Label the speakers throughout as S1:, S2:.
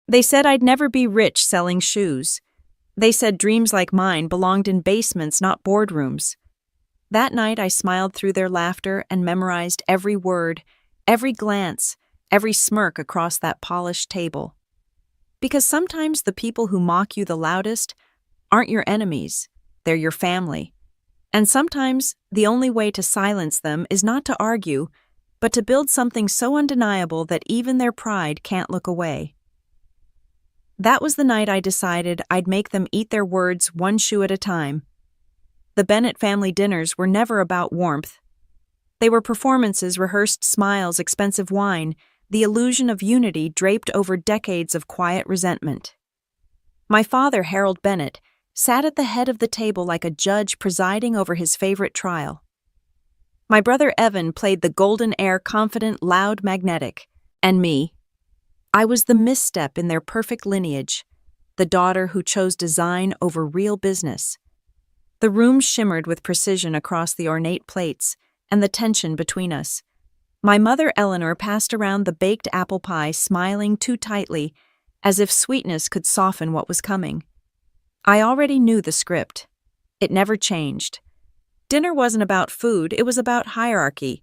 S1: They said I'd never be rich selling shoes. They said dreams like mine belonged in basements, not boardrooms. That night I smiled through their laughter and memorized every word, every glance, every smirk across that polished table. Because sometimes the people who mock you the loudest aren't your enemies, they're your family. And sometimes the only way to silence them is not to argue, but to build something so undeniable that even their pride can't look away. That was the night I decided I'd make them eat their words one shoe at a time. The Bennett family dinners were never about warmth. They were performances, rehearsed smiles, expensive wine, the illusion of unity draped over decades of quiet resentment. My father, Harold Bennett, sat at the head of the table like a judge presiding over his favorite trial. My brother Evan played the golden heir, confident, loud, magnetic. And me, I was the misstep in their perfect lineage, the daughter who chose design over real business. The room shimmered with precision across the ornate plates and the tension between us. My mother Eleanor passed around the baked apple pie, smiling too tightly, as if sweetness could soften what was coming. I already knew the script. It never changed. Dinner wasn't about food, it was about hierarchy.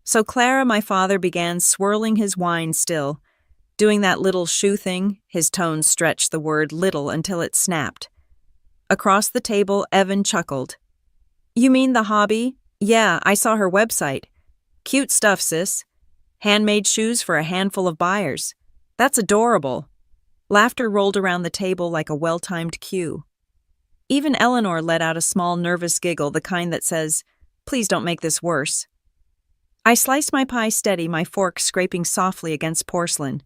S1: So Clara, my father, began swirling his wine still, doing that little shoe thing. His tone stretched the word little until it snapped. Across the table, Evan chuckled. "You mean the hobby? Yeah, I saw her website. Cute stuff, sis. Handmade shoes for a handful of buyers. That's adorable." Laughter rolled around the table like a well-timed cue. Even Eleanor let out a small, nervous giggle, the kind that says, "Please don't make this worse." I sliced my pie steady, my fork scraping softly against porcelain.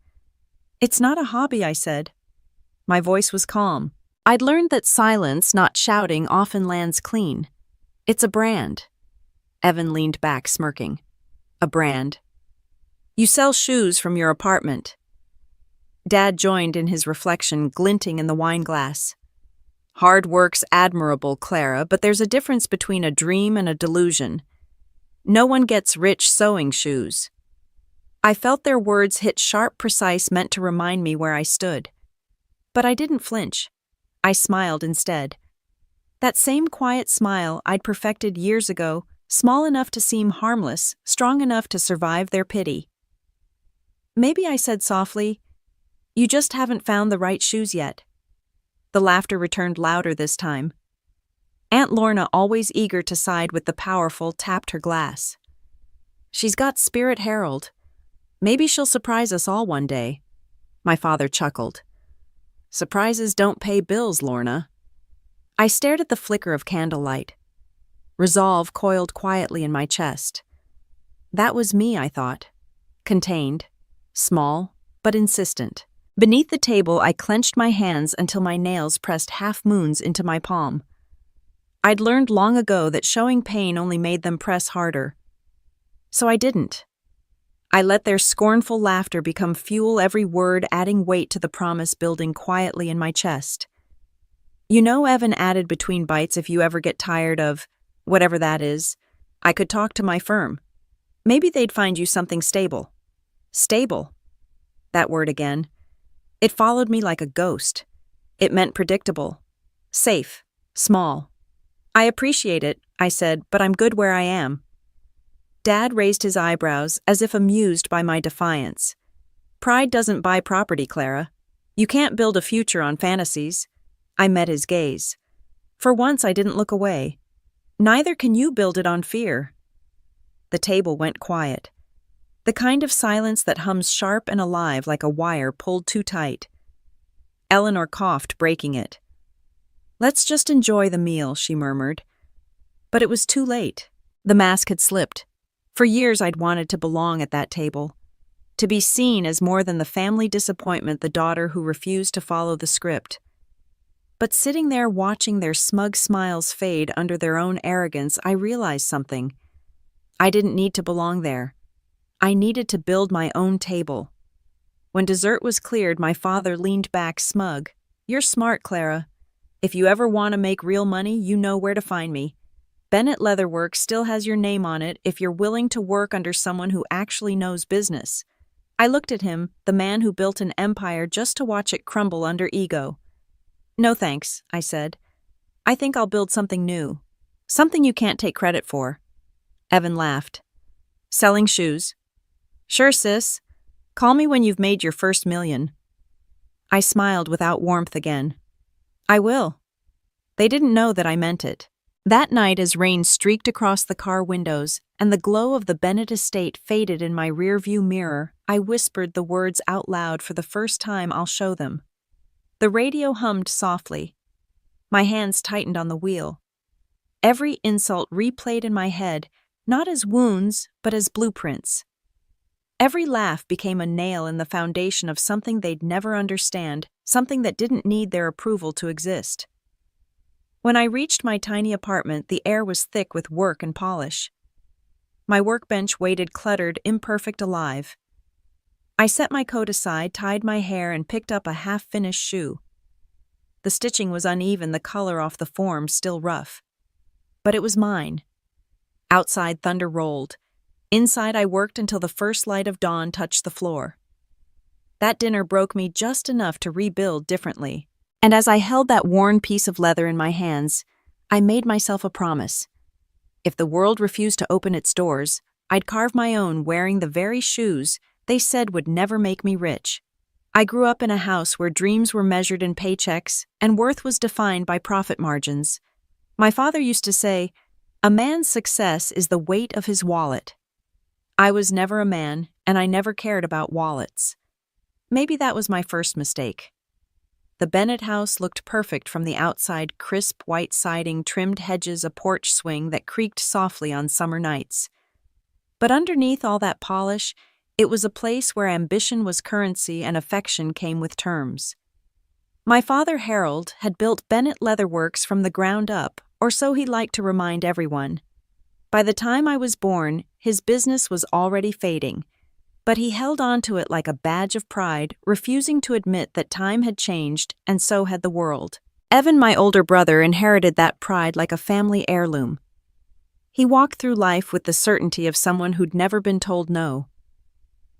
S1: "It's not a hobby," I said. My voice was calm. I'd learned that silence, not shouting, often lands clean. "It's a brand." Evan leaned back, smirking. "A brand. You sell shoes from your apartment." Dad joined in his reflection, glinting in the wine glass. "Hard work's admirable, Clara, but there's a difference between a dream and a delusion. No one gets rich sewing shoes." I felt their words hit sharp, precise, meant to remind me where I stood. But I didn't flinch. I smiled instead. That same quiet smile I'd perfected years ago, small enough to seem harmless, strong enough to survive their pity. "Maybe," I said softly, "you just haven't found the right shoes yet." The laughter returned louder this time. Aunt Lorna, always eager to side with the powerful, tapped her glass. "She's got spirit, Harold. Maybe she'll surprise us all one day." My father chuckled. "Surprises don't pay bills, Lorna." I stared at the flicker of candlelight. Resolve coiled quietly in my chest. That was me, I thought. Contained, small, but insistent. Beneath the table, I clenched my hands until my nails pressed half-moons into my palm. I'd learned long ago that showing pain only made them press harder. So I didn't. I let their scornful laughter become fuel, every word adding weight to the promise building quietly in my chest. "You know," Evan added between bites, "if you ever get tired of whatever that is, I could talk to my firm. Maybe they'd find you something stable." Stable. That word again. It followed me like a ghost. It meant predictable, safe, small. "I appreciate it," I said, "but I'm good where I am." Dad raised his eyebrows as if amused by my defiance. "Pride doesn't buy property, Clara. You can't build a future on fantasies." I met his gaze. For once I didn't look away. "Neither can you build it on fear." The table went quiet. The kind of silence that hums sharp and alive like a wire pulled too tight. Eleanor coughed, breaking it. "Let's just enjoy the meal," she murmured. But it was too late. The mask had slipped. For years I'd wanted to belong at that table, to be seen as more than the family disappointment, the daughter who refused to follow the script. But sitting there watching their smug smiles fade under their own arrogance, I realized something. I didn't need to belong there. I needed to build my own table. When dessert was cleared, my father leaned back smug. "You're smart, Clara. If you ever want to make real money, you know where to find me. Bennett Leatherworks still has your name on it if you're willing to work under someone who actually knows business." I looked at him, the man who built an empire just to watch it crumble under ego. "No thanks," I said. "I think I'll build something new. Something you can't take credit for." Evan laughed. "Selling shoes?" "Sure, sis. Call me when you've made your first million." I smiled without warmth again. "I will." They didn't know that I meant it. That night, as rain streaked across the car windows and the glow of the Bennett estate faded in my rearview mirror, I whispered the words out loud for the first time, "I'll show them." The radio hummed softly. My hands tightened on the wheel. Every insult replayed in my head, not as wounds, but as blueprints. Every laugh became a nail in the foundation of something they'd never understand, something that didn't need their approval to exist. When I reached my tiny apartment, the air was thick with work and polish. My workbench waited cluttered, imperfect, alive. I set my coat aside, tied my hair, and picked up a half-finished shoe. The stitching was uneven, the color off the form still rough. But it was mine. Outside, thunder rolled. Inside, I worked until the first light of dawn touched the floor. That dinner broke me just enough to rebuild differently. And as I held that worn piece of leather in my hands, I made myself a promise. If the world refused to open its doors, I'd carve my own wearing the very shoes they said would never make me rich. I grew up in a house where dreams were measured in paychecks and worth was defined by profit margins. My father used to say, "A man's success is the weight of his wallet." I was never a man, and I never cared about wallets. Maybe that was my first mistake. The Bennett house looked perfect from the outside, crisp white siding, trimmed hedges, a porch swing that creaked softly on summer nights. But underneath all that polish, it was a place where ambition was currency and affection came with terms. My father, Harold, had built Bennett Leatherworks from the ground up, or so he liked to remind everyone. By the time I was born, his business was already fading. But he held on to it like a badge of pride, refusing to admit that time had changed, and so had the world. Evan, my older brother, inherited that pride like a family heirloom. He walked through life with the certainty of someone who'd never been told no.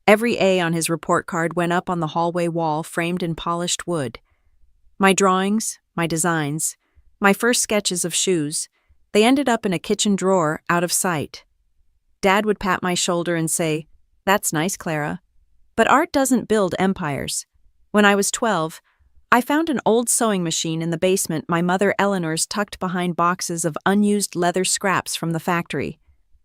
S1: Every A on his report card went up on the hallway wall, framed in polished wood. My drawings, my designs, my first sketches of shoes, they ended up in a kitchen drawer, out of sight. Dad would pat my shoulder and say, "That's nice, Clara." But art doesn't build empires. When I was 12, I found an old sewing machine in the basement my mother Eleanor's tucked behind boxes of unused leather scraps from the factory.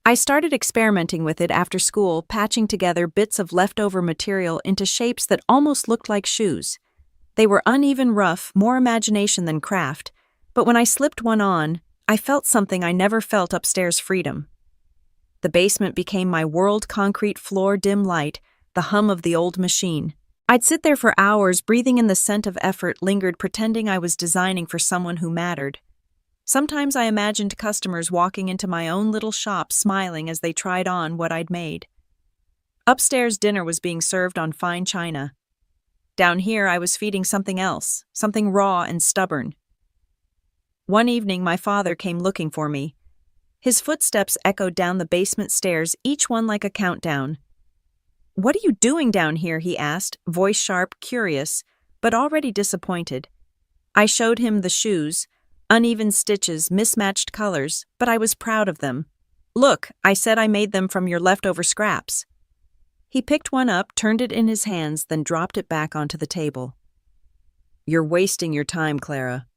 S1: I started experimenting with it after school, patching together bits of leftover material into shapes that almost looked like shoes. They were uneven, rough, more imagination than craft, but when I slipped one on, I felt something I never felt upstairs: freedom. The basement became my world, concrete floor, dim light, the hum of the old machine. I'd sit there for hours, breathing in the scent of effort, lingered, pretending I was designing for someone who mattered. Sometimes I imagined customers walking into my own little shop, smiling as they tried on what I'd made. Upstairs, dinner was being served on fine china. Down here, I was feeding something else, something raw and stubborn. One evening, my father came looking for me. His footsteps echoed down the basement stairs, each one like a countdown. "What are you doing down here?" he asked, voice sharp, curious, but already disappointed. I showed him the shoes, uneven stitches, mismatched colors, but I was proud of them. "Look, I said I made them from your leftover scraps." He picked one up, turned it in his hands, then dropped it back onto the table. "You're wasting your time, Clara.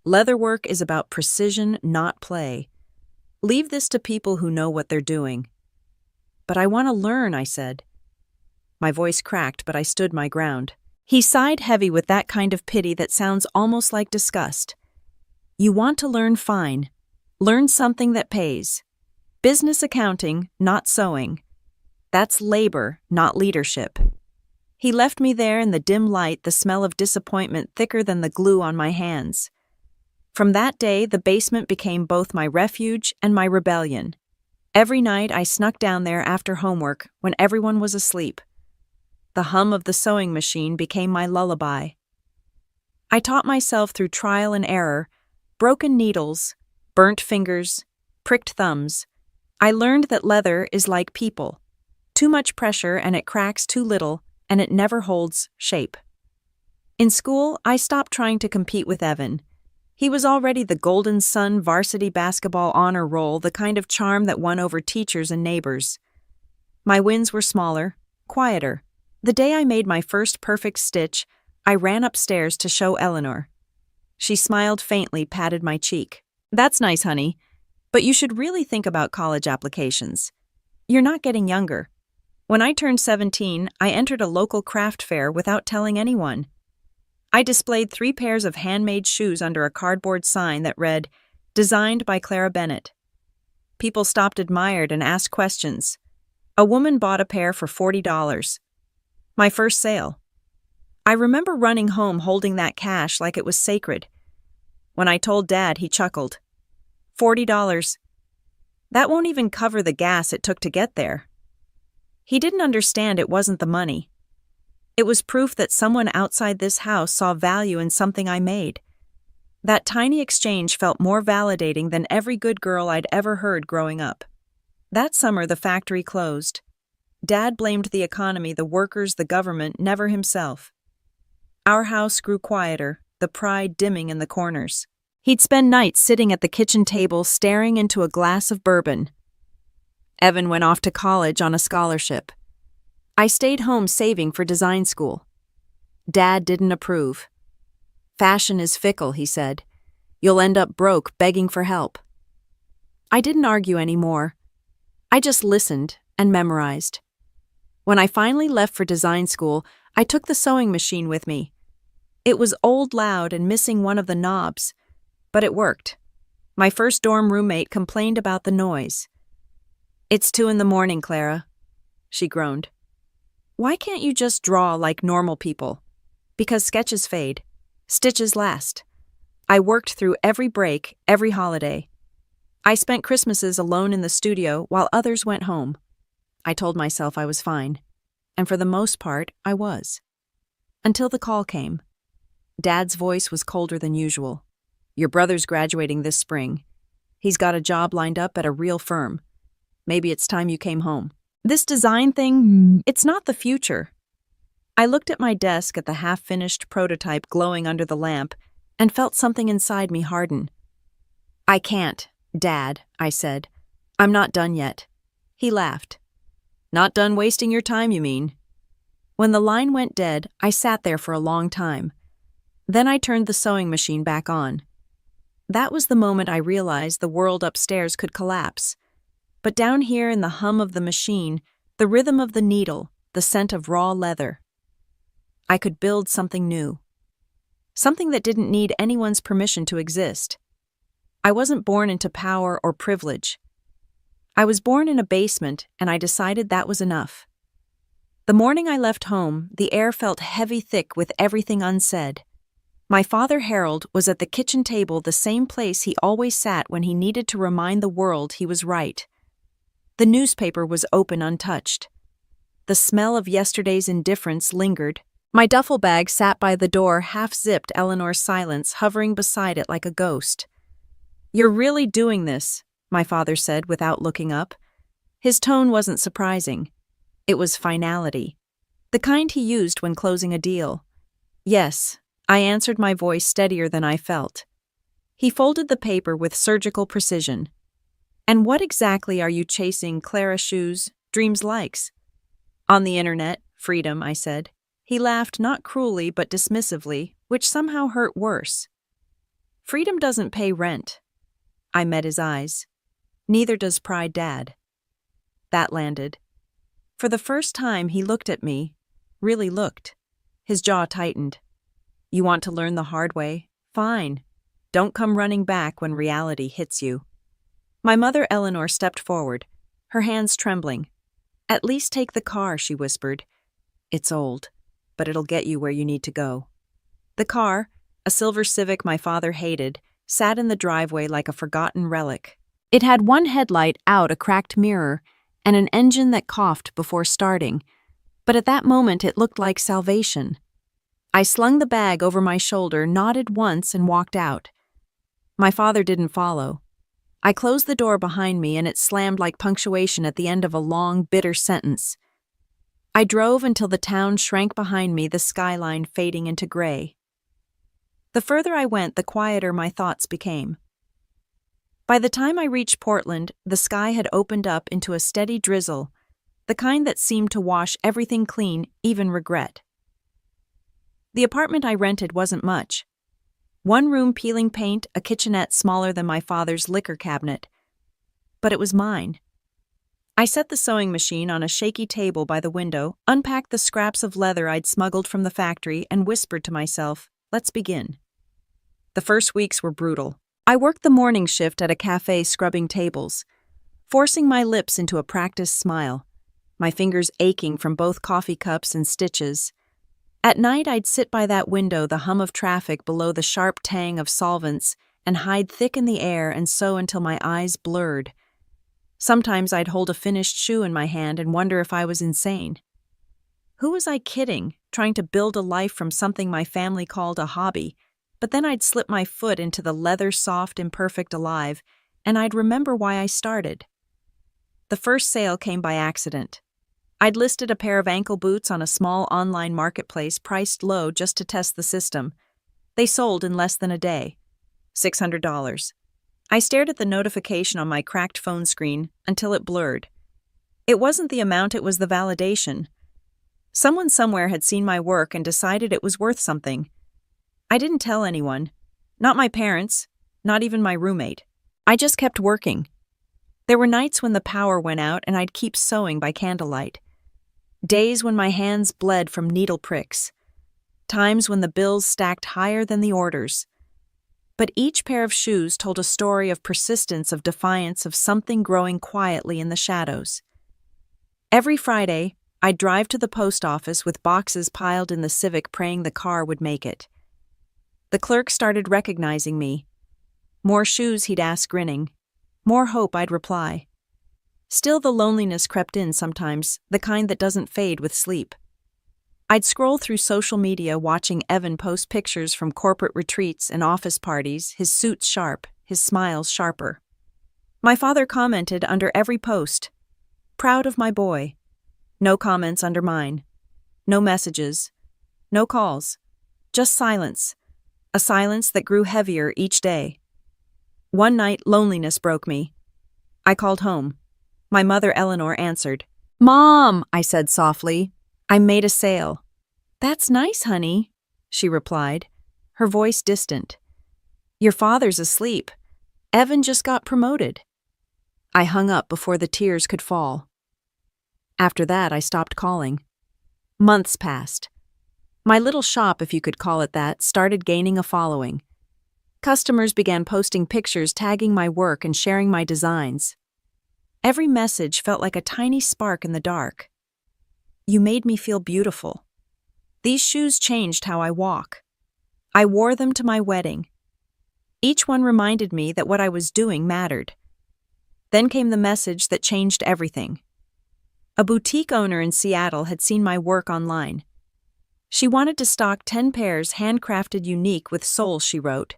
S1: Leatherwork is about precision, not play. Leave this to people who know what they're doing." "But I want to learn," I said. My voice cracked, but I stood my ground. He sighed heavy with that kind of pity that sounds almost like disgust. "You want to learn, fine. Learn something that pays. Business accounting, not sewing. That's labor, not leadership." He left me there in the dim light, the smell of disappointment thicker than the glue on my hands. From that day, the basement became both my refuge and my rebellion. Every night I snuck down there after homework when everyone was asleep. The hum of the sewing machine became my lullaby. I taught myself through trial and error, broken needles, burnt fingers, pricked thumbs. I learned that leather is like people. Too much pressure and it cracks too little, and it never holds shape. In school, I stopped trying to compete with Evan. He was already the Golden Sun varsity basketball honor roll, the kind of charm that won over teachers and neighbors. My wins were smaller, quieter. The day I made my first perfect stitch, I ran upstairs to show Eleanor. She smiled faintly, patted my cheek. "That's nice, honey, but you should really think about college applications. You're not getting younger." When I turned 17, I entered a local craft fair without telling anyone. I displayed 3 pairs of handmade shoes under a cardboard sign that read, "Designed by Clara Bennett." People stopped, admired, and asked questions. A woman bought a pair for $40. My first sale. I remember running home holding that cash like it was sacred. When I told Dad, he chuckled. $40. That won't even cover the gas it took to get there. He didn't understand it wasn't the money. It was proof that someone outside this house saw value in something I made. That tiny exchange felt more validating than every good girl I'd ever heard growing up. That summer, the factory closed. Dad blamed the economy, the workers, the government, never himself. Our house grew quieter, the pride dimming in the corners. He'd spend nights sitting at the kitchen table staring into a glass of bourbon. Evan went off to college on a scholarship. I stayed home saving for design school. Dad didn't approve. "Fashion is fickle," he said. "You'll end up broke, begging for help." I didn't argue anymore. I just listened and memorized. When I finally left for design school, I took the sewing machine with me. It was old, loud, and missing one of the knobs, but it worked. My first dorm roommate complained about the noise. "It's 2 a.m, Clara," she groaned. "Why can't you just draw like normal people?" "Because sketches fade. Stitches last." I worked through every break, every holiday. I spent Christmases alone in the studio while others went home. I told myself I was fine, and for the most part, I was. Until the call came. Dad's voice was colder than usual. "Your brother's graduating this spring. He's got a job lined up at a real firm. Maybe it's time you came home. This design thing, it's not the future." I looked at my desk at the half-finished prototype glowing under the lamp and felt something inside me harden. "I can't, Dad," I said. "I'm not done yet." He laughed. "Not done wasting your time, you mean?" When the line went dead, I sat there for a long time. Then I turned the sewing machine back on. That was the moment I realized the world upstairs could collapse. But down here in the hum of the machine, the rhythm of the needle, the scent of raw leather, I could build something new. Something that didn't need anyone's permission to exist. I wasn't born into power or privilege. I was born in a basement, and I decided that was enough. The morning I left home, the air felt heavy, thick with everything unsaid. My father, Harold, was at the kitchen table, the same place he always sat when he needed to remind the world he was right. The newspaper was open, untouched. The smell of yesterday's indifference lingered. My duffel bag sat by the door, half-zipped, Eleanor's silence hovering beside it like a ghost. "You're really doing this," my father said without looking up. His tone wasn't surprising. It was finality. The kind he used when closing a deal. "Yes," I answered, my voice steadier than I felt. He folded the paper with surgical precision. "And what exactly are you chasing Clara Shoes Dreams likes?" "On the internet, freedom," I said. He laughed, not cruelly but dismissively, which somehow hurt worse. "Freedom doesn't pay rent." I met his eyes. "Neither does pride, Dad." That landed. For the first time, he looked at me, really looked. His jaw tightened. "You want to learn the hard way? Fine. Don't come running back when reality hits you." My mother, Eleanor, stepped forward, her hands trembling. "At least take the car," she whispered. "It's old, but it'll get you where you need to go." The car, a silver Civic my father hated, sat in the driveway like a forgotten relic. It had one headlight out, a cracked mirror, and an engine that coughed before starting, but at that moment it looked like salvation. I slung the bag over my shoulder, nodded once, and walked out. My father didn't follow. I closed the door behind me, and it slammed like punctuation at the end of a long, bitter sentence. I drove until the town shrank behind me, the skyline fading into gray. The further I went, the quieter my thoughts became. By the time I reached Portland, the sky had opened up into a steady drizzle, the kind that seemed to wash everything clean, even regret. The apartment I rented wasn't much. One room peeling paint, a kitchenette smaller than my father's liquor cabinet. But it was mine. I set the sewing machine on a shaky table by the window, unpacked the scraps of leather I'd smuggled from the factory, and whispered to myself, "Let's begin." The first weeks were brutal. I worked the morning shift at a cafe scrubbing tables, forcing my lips into a practiced smile, my fingers aching from both coffee cups and stitches. At night, I'd sit by that window, the hum of traffic below the sharp tang of solvents, and hide thick in the air and sew until my eyes blurred. Sometimes I'd hold a finished shoe in my hand and wonder if I was insane. Who was I kidding, trying to build a life from something my family called a hobby? But then I'd slip my foot into the leather soft, imperfect alive, and I'd remember why I started. The first sale came by accident. I'd listed a pair of ankle boots on a small online marketplace priced low just to test the system. They sold in less than a day. $600. I stared at the notification on my cracked phone screen until it blurred. It wasn't the amount, it was the validation. Someone somewhere had seen my work and decided it was worth something. I didn't tell anyone. Not my parents, not even my roommate. I just kept working. There were nights when the power went out and I'd keep sewing by candlelight. Days when my hands bled from needle pricks. Times when the bills stacked higher than the orders. But each pair of shoes told a story of persistence, of defiance, of something growing quietly in the shadows. Every Friday, I'd drive to the post office with boxes piled in the Civic, praying the car would make it. The clerk started recognizing me. More shoes, he'd ask, grinning. More hope, I'd reply. Still, the loneliness crept in sometimes, the kind that doesn't fade with sleep. I'd scroll through social media watching Evan post pictures from corporate retreats and office parties, his suits sharp, his smiles sharper. My father commented under every post. Proud of my boy. No comments under mine. No messages. No calls. Just silence. A silence that grew heavier each day. One night, loneliness broke me. I called home. My mother, Eleanor, answered. "Mom," I said softly. "I made a sale." "That's nice, honey," she replied, her voice distant. "Your father's asleep. Evan just got promoted." I hung up before the tears could fall. After that, I stopped calling. Months passed. My little shop, if you could call it that, started gaining a following. Customers began posting pictures, tagging my work, and sharing my designs. Every message felt like a tiny spark in the dark. "You made me feel beautiful." These shoes changed how I walk. I wore them to my wedding. Each one reminded me that what I was doing mattered. Then came the message that changed everything. A boutique owner in Seattle had seen my work online. She wanted to stock 10 pairs, handcrafted, unique, with soul, she wrote.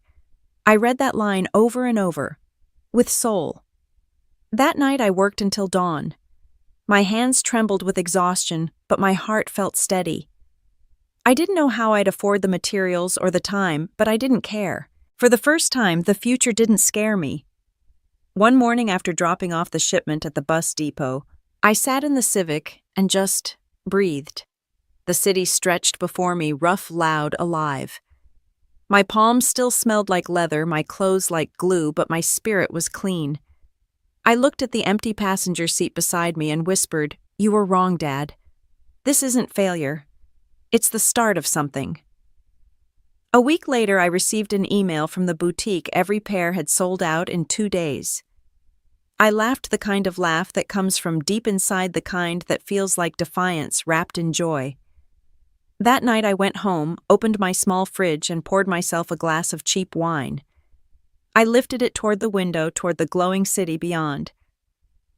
S1: I read that line over and over. With soul. That night I worked until dawn. My hands trembled with exhaustion, but my heart felt steady. I didn't know how I'd afford the materials or the time, but I didn't care. For the first time, the future didn't scare me. One morning after dropping off the shipment at the bus depot, I sat in the Civic and just breathed. The city stretched before me, rough, loud, alive. My palms still smelled like leather, my clothes like glue, but my spirit was clean. I looked at the empty passenger seat beside me and whispered, "You were wrong, Dad. This isn't failure. It's the start of something." A week later, I received an email from the boutique. Every pair had sold out in 2 days. I laughed, the kind of laugh that comes from deep inside, the kind that feels like defiance wrapped in joy. That night I went home, opened my small fridge, and poured myself a glass of cheap wine. I lifted it toward the window, toward the glowing city beyond.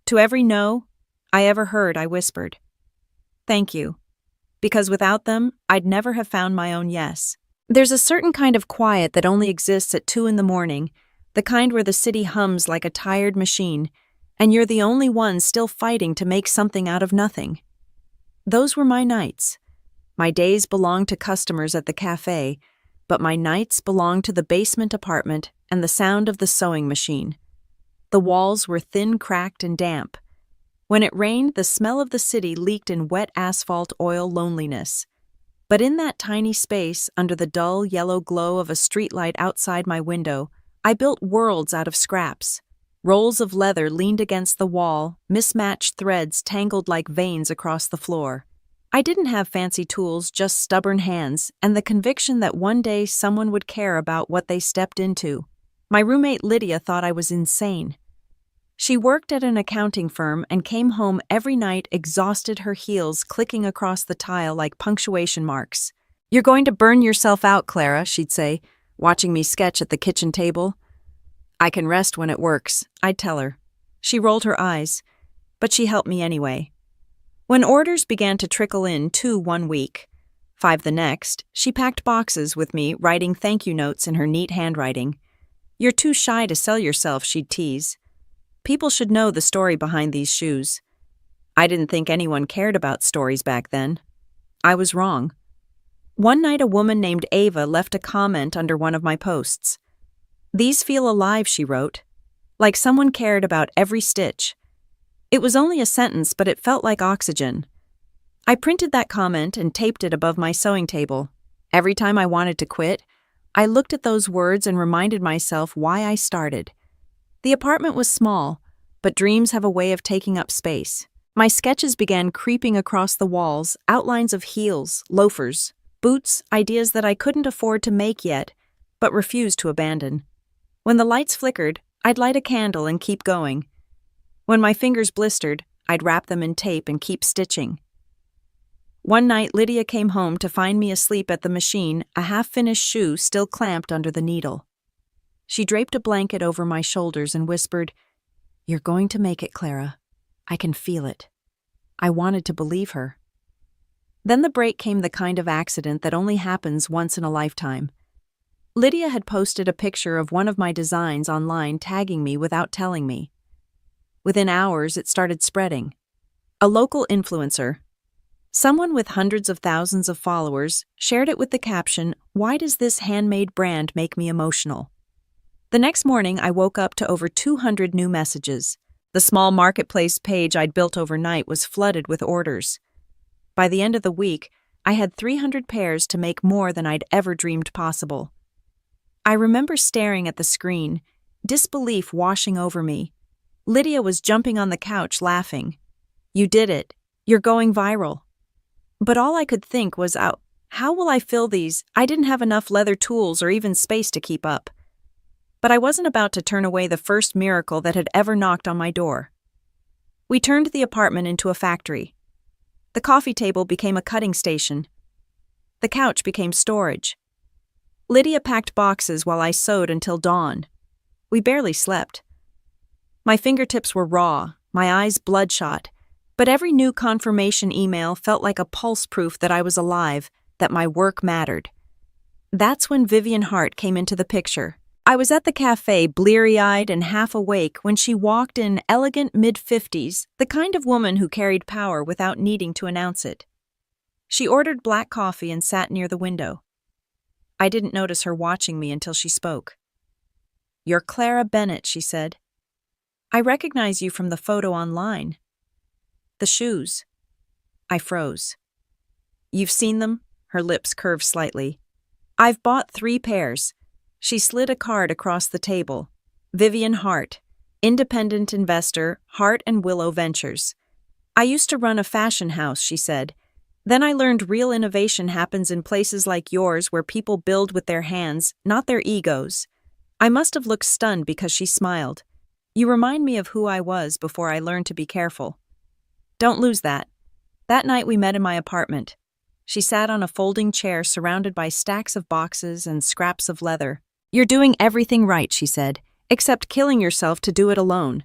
S1: To every no I ever heard, I whispered, "Thank you." Because without them, I'd never have found my own yes. There's a certain kind of quiet that only exists at 2 a.m, the kind where the city hums like a tired machine, and you're the only one still fighting to make something out of nothing. Those were my nights. My days belonged to customers at the cafe, but my nights belonged to the basement apartment and the sound of the sewing machine. The walls were thin, cracked, and damp. When it rained, the smell of the city leaked in wet asphalt oil loneliness. But in that tiny space, under the dull yellow glow of a streetlight outside my window, I built worlds out of scraps. Rolls of leather leaned against the wall, mismatched threads tangled like veins across the floor. I didn't have fancy tools, just stubborn hands, and the conviction that one day someone would care about what they stepped into. My roommate Lydia thought I was insane. She worked at an accounting firm and came home every night exhausted, her heels clicking across the tile like punctuation marks. "You're going to burn yourself out, Clara," she'd say, watching me sketch at the kitchen table. "I can rest when it works," I'd tell her. She rolled her eyes, but she helped me anyway. When orders began to trickle in, 2 one week, 5 the next, she packed boxes with me, writing thank you notes in her neat handwriting. "You're too shy to sell yourself," she'd tease. "People should know the story behind these shoes." I didn't think anyone cared about stories back then. I was wrong. One night a woman named Ava left a comment under one of my posts. "These feel alive," she wrote, "like someone cared about every stitch." It was only a sentence, but it felt like oxygen. I printed that comment and taped it above my sewing table. Every time I wanted to quit, I looked at those words and reminded myself why I started. The apartment was small, but dreams have a way of taking up space. My sketches began creeping across the walls, outlines of heels, loafers, boots, ideas that I couldn't afford to make yet, but refused to abandon. When the lights flickered, I'd light a candle and keep going. When my fingers blistered, I'd wrap them in tape and keep stitching. One night, Lydia came home to find me asleep at the machine, a half-finished shoe still clamped under the needle. She draped a blanket over my shoulders and whispered, "You're going to make it, Clara. I can feel it." I wanted to believe her. Then the break came, the kind of accident that only happens once in a lifetime. Lydia had posted a picture of one of my designs online, tagging me without telling me. Within hours, it started spreading. A local influencer, someone with hundreds of thousands of followers, shared it with the caption, "Why does this handmade brand make me emotional?" The next morning, I woke up to over 200 new messages. The small marketplace page I'd built overnight was flooded with orders. By the end of the week, I had 300 pairs to make, more than I'd ever dreamed possible. I remember staring at the screen, disbelief washing over me. Lydia was jumping on the couch, laughing. "You did it. You're going viral." But all I could think was, how will I fill these? I didn't have enough leather tools or even space to keep up. But I wasn't about to turn away the first miracle that had ever knocked on my door. We turned the apartment into a factory. The coffee table became a cutting station. The couch became storage. Lydia packed boxes while I sewed until dawn. We barely slept. My fingertips were raw, my eyes bloodshot, but every new confirmation email felt like a pulse proof that I was alive, that my work mattered. That's when Vivian Hart came into the picture. I was at the cafe, bleary-eyed and half awake, when she walked in, elegant mid-50s, the kind of woman who carried power without needing to announce it. She ordered black coffee and sat near the window. I didn't notice her watching me until she spoke. "You're Clara Bennett," she said. "I recognize you from the photo online." "The shoes." I froze. "You've seen them?" Her lips curved slightly. "I've bought 3 pairs. She slid a card across the table. "Vivian Hart, independent investor, Hart and Willow Ventures. I used to run a fashion house," she said. "Then I learned real innovation happens in places like yours, where people build with their hands, not their egos." I must have looked stunned because she smiled. "You remind me of who I was before I learned to be careful." "Don't lose that." That night we met in my apartment. She sat on a folding chair surrounded by stacks of boxes and scraps of leather. "You're doing everything right," she said, "except killing yourself to do it alone.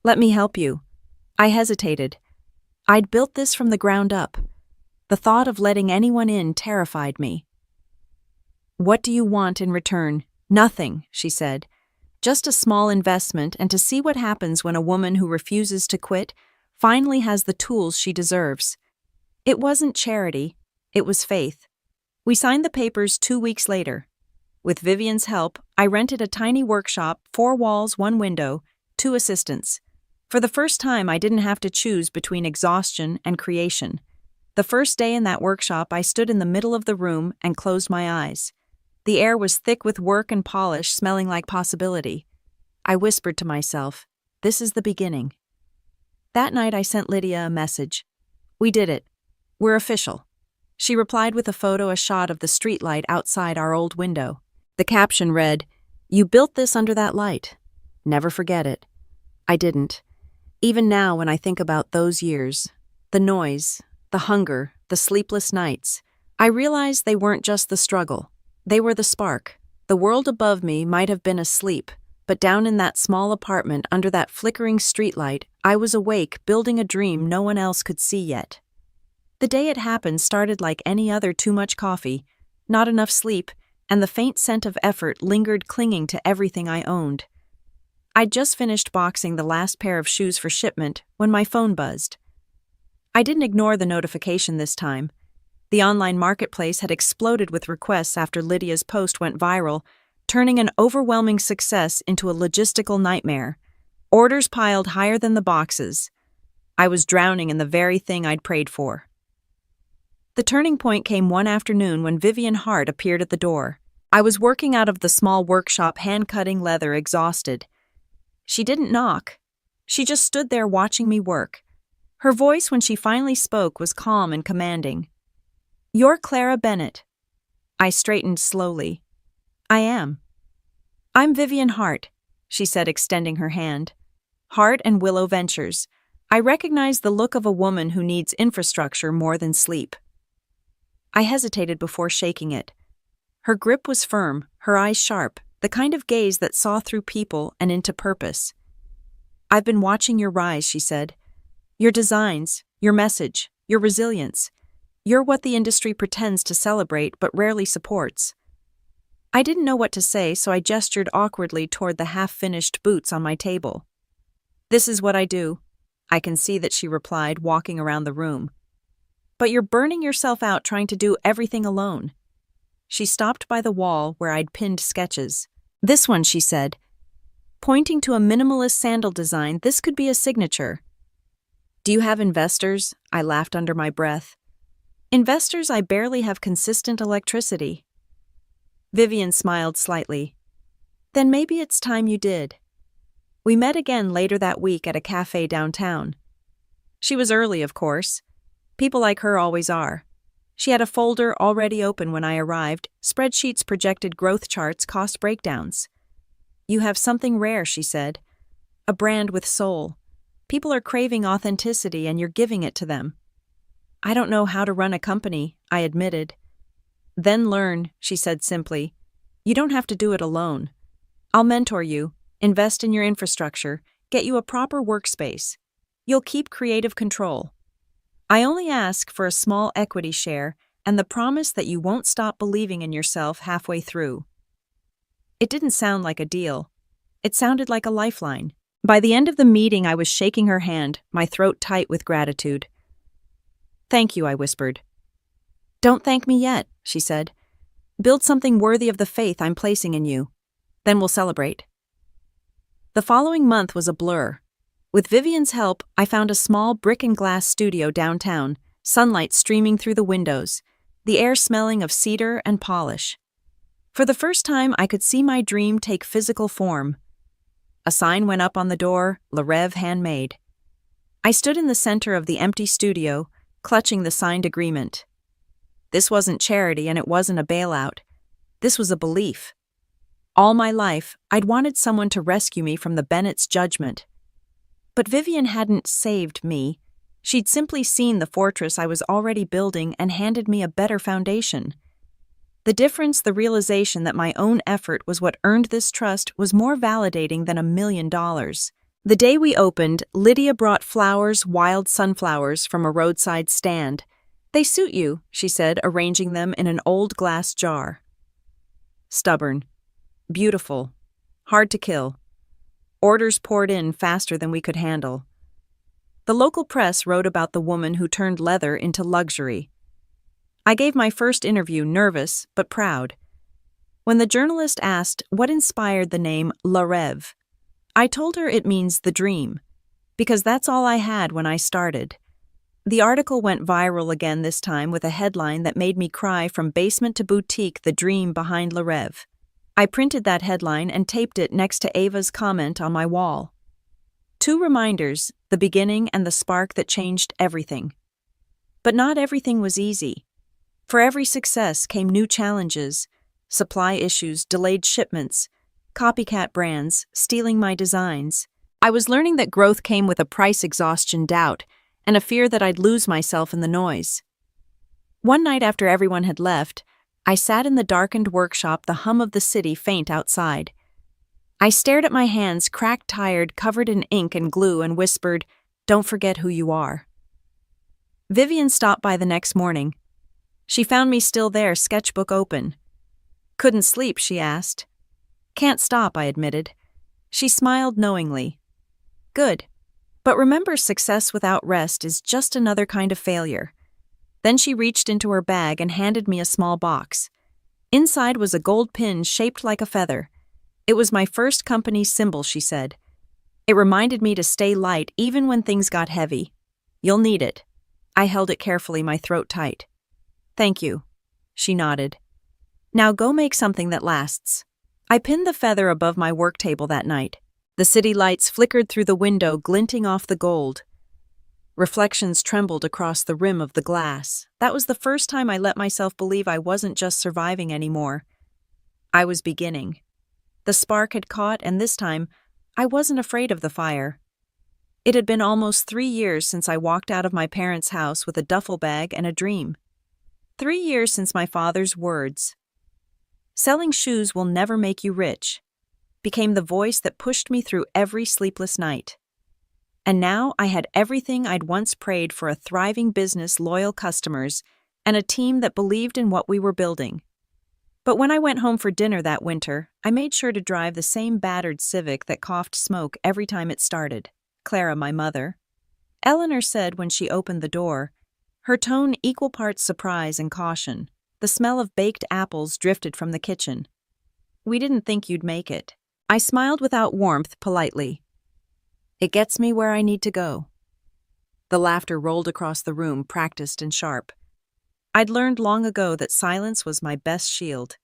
S1: Let me help you." I hesitated. I'd built this from the ground up. The thought of letting anyone in terrified me. "What do you want in return?" "Nothing," she said. "Just a small investment, and to see what happens when a woman who refuses to quit finally has the tools she deserves." It wasn't charity, it was faith. We signed the papers 2 weeks later. With Vivian's help, I rented a tiny workshop, 4 walls, 1 window, 2 assistants. For the first time, I didn't have to choose between exhaustion and creation. The first day in that workshop, I stood in the middle of the room and closed my eyes. The air was thick with work and polish, smelling like possibility. I whispered to myself, "This is the beginning." That night, I sent Lydia a message. "We did it. We're official." She replied with a shot of the streetlight outside our old window. The caption read, "You built this under that light. Never forget it." I didn't. Even now, when I think about those years, the noise, the hunger, the sleepless nights, I realize they weren't just the struggle. They were the spark. The world above me might have been asleep, but down in that small apartment under that flickering streetlight, I was awake, building a dream no one else could see yet. The day it happened started like any other too much coffee, not enough sleep, and the faint scent of effort lingered clinging to everything I owned. I'd just finished boxing the last pair of shoes for shipment when my phone buzzed. I didn't ignore the notification this time. The online marketplace had exploded with requests after Lydia's post went viral, turning an overwhelming success into a logistical nightmare. Orders piled higher than the boxes. I was drowning in the very thing I'd prayed for. The turning point came one afternoon when Vivian Hart appeared at the door. I was working out of the small workshop, hand-cutting leather, exhausted. She didn't knock. She just stood there watching me work. Her voice, when she finally spoke, was calm and commanding. "You're Clara Bennett." I straightened slowly. "I am." "I'm Vivian Hart," she said, extending her hand. "Hart and Willow Ventures." I recognized the look of a woman who needs infrastructure more than sleep. I hesitated before shaking it. Her grip was firm, her eyes sharp, the kind of gaze that saw through people and into purpose. "I've been watching your rise," she said. "Your designs, your message, your resilience. You're what the industry pretends to celebrate but rarely supports." I didn't know what to say, so I gestured awkwardly toward the half-finished boots on my table. "This is what I do," I can see that she replied, walking around the room. "But you're burning yourself out trying to do everything alone." She stopped by the wall where I'd pinned sketches. "This one," she said. Pointing to a minimalist sandal design, "This could be a signature." "Do you have investors?" I laughed under my breath. "Investors? I barely have consistent electricity." Vivian smiled slightly. "Then maybe it's time you did." We met again later that week at a cafe downtown. She was early, of course. People like her always are. She had a folder already open when I arrived, spreadsheets, projected growth charts, cost breakdowns. "You have something rare," she said. "A brand with soul. People are craving authenticity and you're giving it to them." "I don't know how to run a company," I admitted. "Then learn," she said simply. "You don't have to do it alone. I'll mentor you, invest in your infrastructure, get you a proper workspace. You'll keep creative control. I only ask for a small equity share and the promise that you won't stop believing in yourself halfway through." It didn't sound like a deal. It sounded like a lifeline. By the end of the meeting, I was shaking her hand, my throat tight with gratitude. "Thank you," I whispered. "Don't thank me yet," she said. "Build something worthy of the faith I'm placing in you. Then we'll celebrate." The following month was a blur. With Vivian's help, I found a small brick and glass studio downtown, sunlight streaming through the windows, the air smelling of cedar and polish. For the first time, I could see my dream take physical form. A sign went up on the door, "Le Rêve Handmade." I stood in the center of the empty studio, clutching the signed agreement. This wasn't charity and it wasn't a bailout. This was a belief. All my life, I'd wanted someone to rescue me from the Bennett's judgment. But Vivian hadn't saved me. She'd simply seen the fortress I was already building and handed me a better foundation. The difference, the realization that my own effort was what earned this trust, was more validating than $1 million. The day we opened, Lydia brought flowers, wild sunflowers, from a roadside stand. "They suit you," she said, arranging them in an old glass jar. Stubborn. Beautiful. Hard to kill. Orders poured in faster than we could handle. The local press wrote about the woman who turned leather into luxury. I gave my first interview nervous but proud. When the journalist asked what inspired the name Le Rêve, I told her it means the dream, because that's all I had when I started. The article went viral again this time with a headline that made me cry from basement to boutique, the dream behind Le Rêve. I printed that headline and taped it next to Ava's comment on my wall. 2 reminders, the beginning and the spark that changed everything. But not everything was easy. For every success came new challenges, supply issues, delayed shipments, copycat brands, stealing my designs. I was learning that growth came with a price exhaustion doubt and a fear that I'd lose myself in the noise. One night after everyone had left, I sat in the darkened workshop, the hum of the city faint outside. I stared at my hands, cracked, tired, covered in ink and glue, and whispered, "Don't forget who you are." Vivian stopped by the next morning. She found me still there, sketchbook open. "Couldn't sleep?" she asked. "Can't stop," I admitted. She smiled knowingly. "Good. But remember, success without rest is just another kind of failure." Then she reached into her bag and handed me a small box. Inside was a gold pin shaped like a feather. It was my first company symbol, she said. It reminded me to stay light even when things got heavy. "You'll need it." I held it carefully, my throat tight. "Thank you." She nodded. "Now go make something that lasts." I pinned the feather above my work table that night. The city lights flickered through the window, glinting off the gold. Reflections trembled across the rim of the glass. That was the first time I let myself believe I wasn't just surviving anymore. I was beginning. The spark had caught, and this time, I wasn't afraid of the fire. It had been almost 3 years since I walked out of my parents' house with a duffel bag and a dream. 3 years since my father's words, "Selling shoes will never make you rich," became the voice that pushed me through every sleepless night. And now I had everything I'd once prayed for: a thriving business, loyal customers, and a team that believed in what we were building. But when I went home for dinner that winter, I made sure to drive the same battered Civic that coughed smoke every time it started. Clara, my mother. Eleanor said when she opened the door, her tone equal parts surprise and caution. The smell of baked apples drifted from the kitchen. "We didn't think you'd make it." I smiled without warmth, politely. "It gets me where I need to go." The laughter rolled across the room, practiced and sharp. I'd learned long ago that silence was my best shield.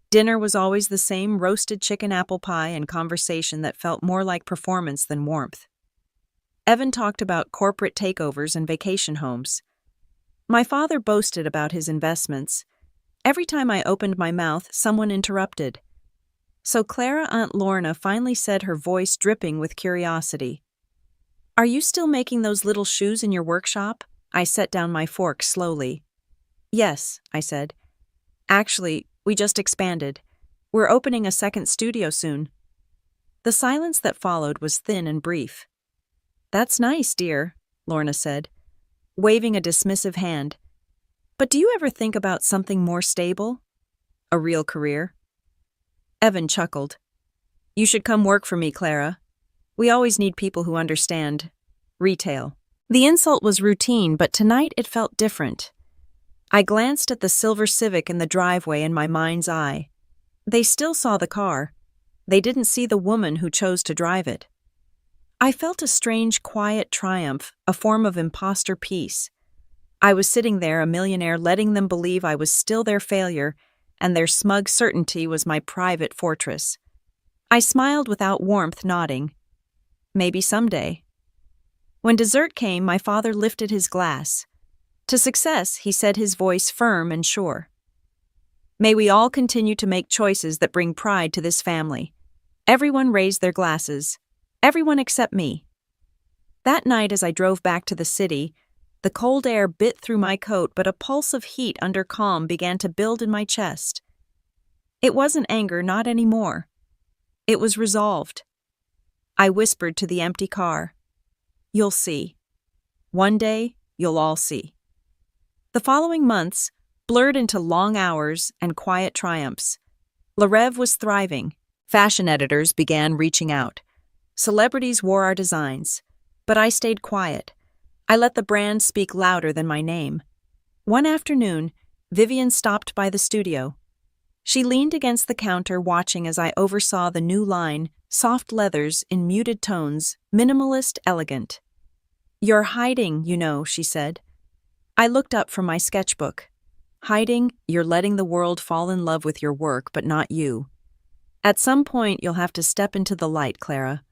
S1: Dinner was always the same: roasted chicken, apple pie, and conversation that felt more like performance than warmth. Evan talked about corporate takeovers and vacation homes. My father boasted about his investments. Every time I opened my mouth, someone interrupted. So Clara, Aunt Lorna, finally said, her voice dripping with curiosity, "Are you still making those little shoes in your workshop?" I set down my fork slowly. "Yes," I said. "Actually, we just expanded. We're opening a second studio soon." The silence that followed was thin and brief. "That's nice, dear," Lorna said, waving a dismissive hand. "But do you ever think about something more stable? A real career?" Evan chuckled. "You should come work for me, Clara. We always need people who understand retail." The insult was routine, but tonight it felt different. I glanced at the silver Civic in the driveway in my mind's eye. They still saw the car. They didn't see the woman who chose to drive it. I felt a strange, quiet triumph, a form of imposter peace. I was sitting there, a millionaire, letting them believe I was still their failure, and their smug certainty was my private fortress. I smiled without warmth, nodding. Maybe someday. When dessert came, my father lifted his glass. "To success," he said, his voice firm and sure. "May we all continue to make choices that bring pride to this family." Everyone raised their glasses. Everyone except me. That night, as I drove back to the city, the cold air bit through my coat, but a pulse of heat under calm began to build in my chest. It wasn't anger, not anymore. It was resolved. I whispered to the empty car, "You'll see. One day, you'll all see." The following months blurred into long hours and quiet triumphs. Le Rêve was thriving. Fashion editors began reaching out. Celebrities wore our designs. But I stayed quiet. I let the brand speak louder than my name. One afternoon, Vivian stopped by the studio. She leaned against the counter watching as I oversaw the new line, soft leathers in muted tones, minimalist elegant. "You're hiding, you know," she said. I looked up from my sketchbook. "Hiding, you're letting the world fall in love with your work, but not you. At some point, you'll have to step into the light, Clara."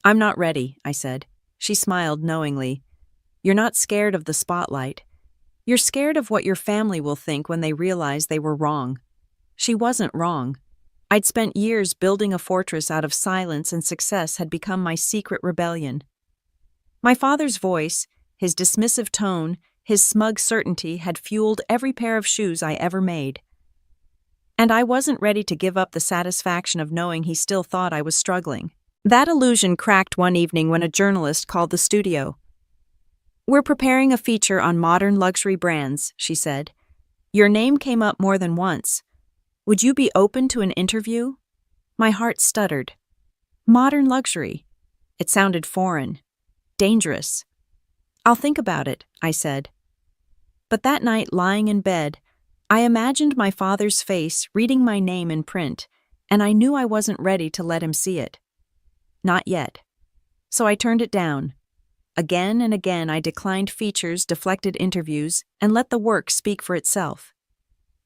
S1: "I'm not ready," I said. She smiled knowingly. "You're not scared of the spotlight. You're scared of what your family will think when they realize they were wrong." She wasn't wrong. I'd spent years building a fortress out of silence, and success had become my secret rebellion. My father's voice, his dismissive tone, his smug certainty had fueled every pair of shoes I ever made. And I wasn't ready to give up the satisfaction of knowing he still thought I was struggling. That illusion cracked one evening when a journalist called the studio. "We're preparing a feature on modern luxury brands," she said. "Your name came up more than once. Would you be open to an interview?" My heart stuttered. Modern luxury. It sounded foreign. Dangerous. "I'll think about it," I said. But that night, lying in bed, I imagined my father's face reading my name in print, and I knew I wasn't ready to let him see it. Not yet. So I turned it down. Again and again I declined features, deflected interviews, and let the work speak for itself.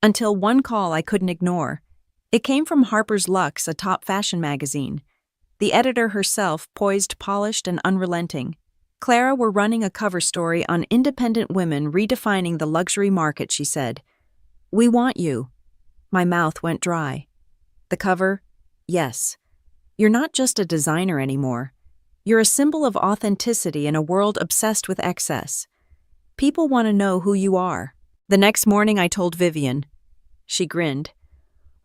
S1: Until one call I couldn't ignore. It came from Harper's Luxe, a top fashion magazine. The editor herself, poised, polished, and unrelenting. "Clara, we're running a cover story on independent women redefining the luxury market," she said. "We want you." My mouth went dry. The cover? Yes. "You're not just a designer anymore. You're a symbol of authenticity in a world obsessed with excess. People want to know who you are." The next morning I told Vivian. She grinned.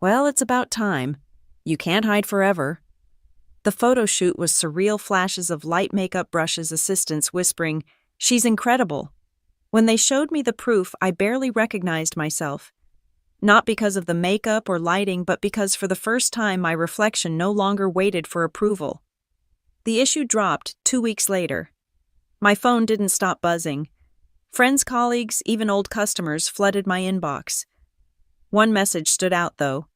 S1: "Well, it's about time. You can't hide forever." The photo shoot was surreal, flashes of light makeup brushes, assistants whispering, "She's incredible." When they showed me the proof, I barely recognized myself. Not because of the makeup or lighting, but because for the first time my reflection no longer waited for approval. The issue dropped 2 weeks later. My phone didn't stop buzzing. Friends, colleagues, even old customers flooded my inbox. One message stood out, though.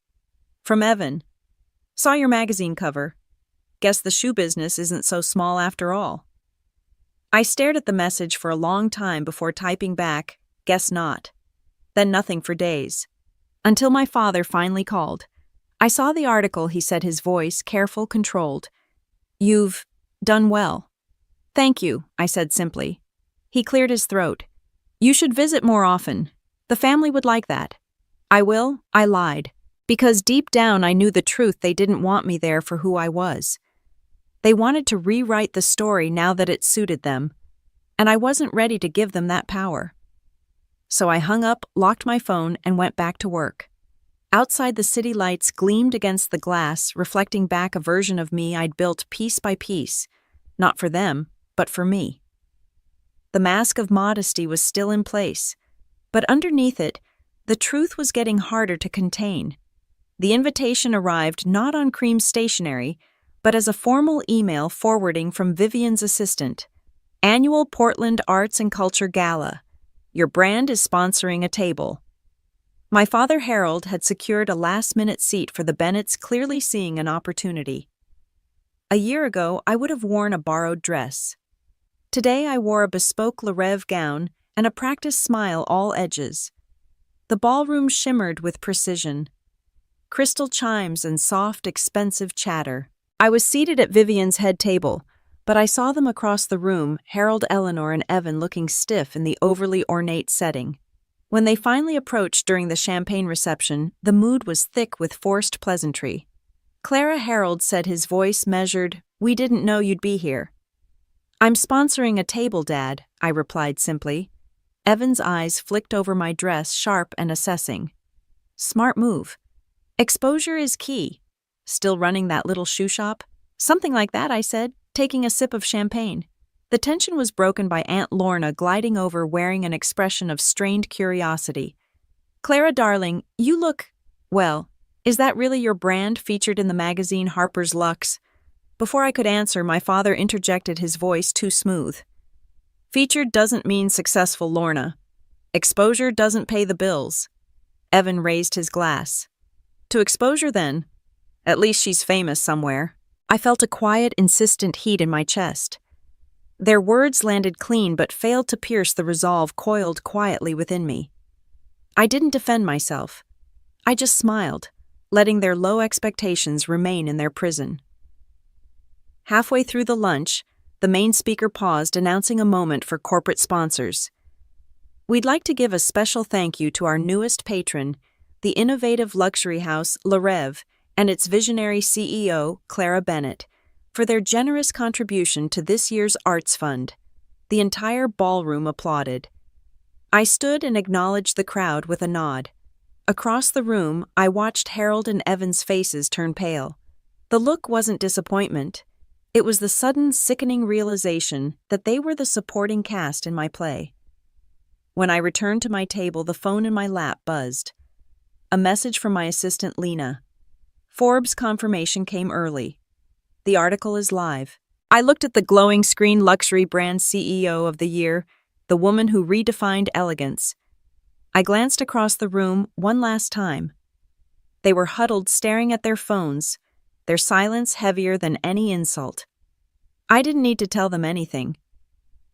S1: From Evan. "Saw your magazine cover. Guess the shoe business isn't so small after all." I stared at the message for a long time before typing back, "Guess not." Then nothing for days. Until my father finally called. I saw the article, he said, his voice careful, controlled. "You've done well." "Thank you," I said simply. He cleared his throat. "You should visit more often. The family would like that." "I will," I lied, because deep down I knew the truth. They didn't want me there for who I was. They wanted to rewrite the story now that it suited them, and I wasn't ready to give them that power. So I hung up, locked my phone, and went back to work. Outside, the city lights gleamed against the glass, reflecting back a version of me I'd built piece by piece, not for them, but for me. The mask of modesty was still in place, but underneath it, the truth was getting harder to contain. The invitation arrived not on cream stationery, but as a formal email forwarding from Vivian's assistant. "Annual Portland Arts and Culture Gala. Your brand is sponsoring a table." My father Harold had secured a last-minute seat for the Bennetts, clearly seeing an opportunity. A year ago, I would have worn a borrowed dress. Today, I wore a bespoke Le Rêve gown and a practiced smile all edges. The ballroom shimmered with precision. Crystal chimes and soft, expensive chatter. I was seated at Vivian's head table, but I saw them across the room, Harold, Eleanor, and Evan, looking stiff in the overly ornate setting. When they finally approached during the champagne reception, the mood was thick with forced pleasantry. "Clara," Harold said, his voice measured, "we didn't know you'd be here." "I'm sponsoring a table, Dad," I replied simply. Evan's eyes flicked over my dress, sharp and assessing. "Smart move. Exposure is key. Still running that little shoe shop?" "Something like that," I said, taking a sip of champagne. The tension was broken by Aunt Lorna gliding over, wearing an expression of strained curiosity. "Clara, darling, you look... well, is that really your brand featured in the magazine Harper's Luxe?" Before I could answer, my father interjected, his voice too smooth. Featured doesn't mean successful, Lorna. Exposure doesn't pay the bills. Evan raised his glass. To exposure, then. At least she's famous somewhere. I felt a quiet, insistent heat in my chest. Their words landed clean but failed to pierce the resolve coiled quietly within me. I didn't defend myself. I just smiled, letting their low expectations remain in their prison. Halfway through the lunch, the main speaker paused, announcing a moment for corporate sponsors. We'd like to give a special thank you to our newest patron, the innovative luxury house Le Rêve, and its visionary CEO, Clara Bennett, for their generous contribution to this year's Arts Fund. The entire ballroom applauded. I stood and acknowledged the crowd with a nod. Across the room, I watched Harold and Evan's faces turn pale. The look wasn't disappointment. It was the sudden, sickening realization that they were the supporting cast in my play. When I returned to my table, the phone in my lap buzzed. A message from my assistant, Lena. Forbes confirmation came early. The article is live. I looked at the glowing screen. Luxury brand CEO of the year, the woman who redefined elegance. I glanced across the room one last time. They were huddled, staring at their phones, their silence heavier than any insult. I didn't need to tell them anything.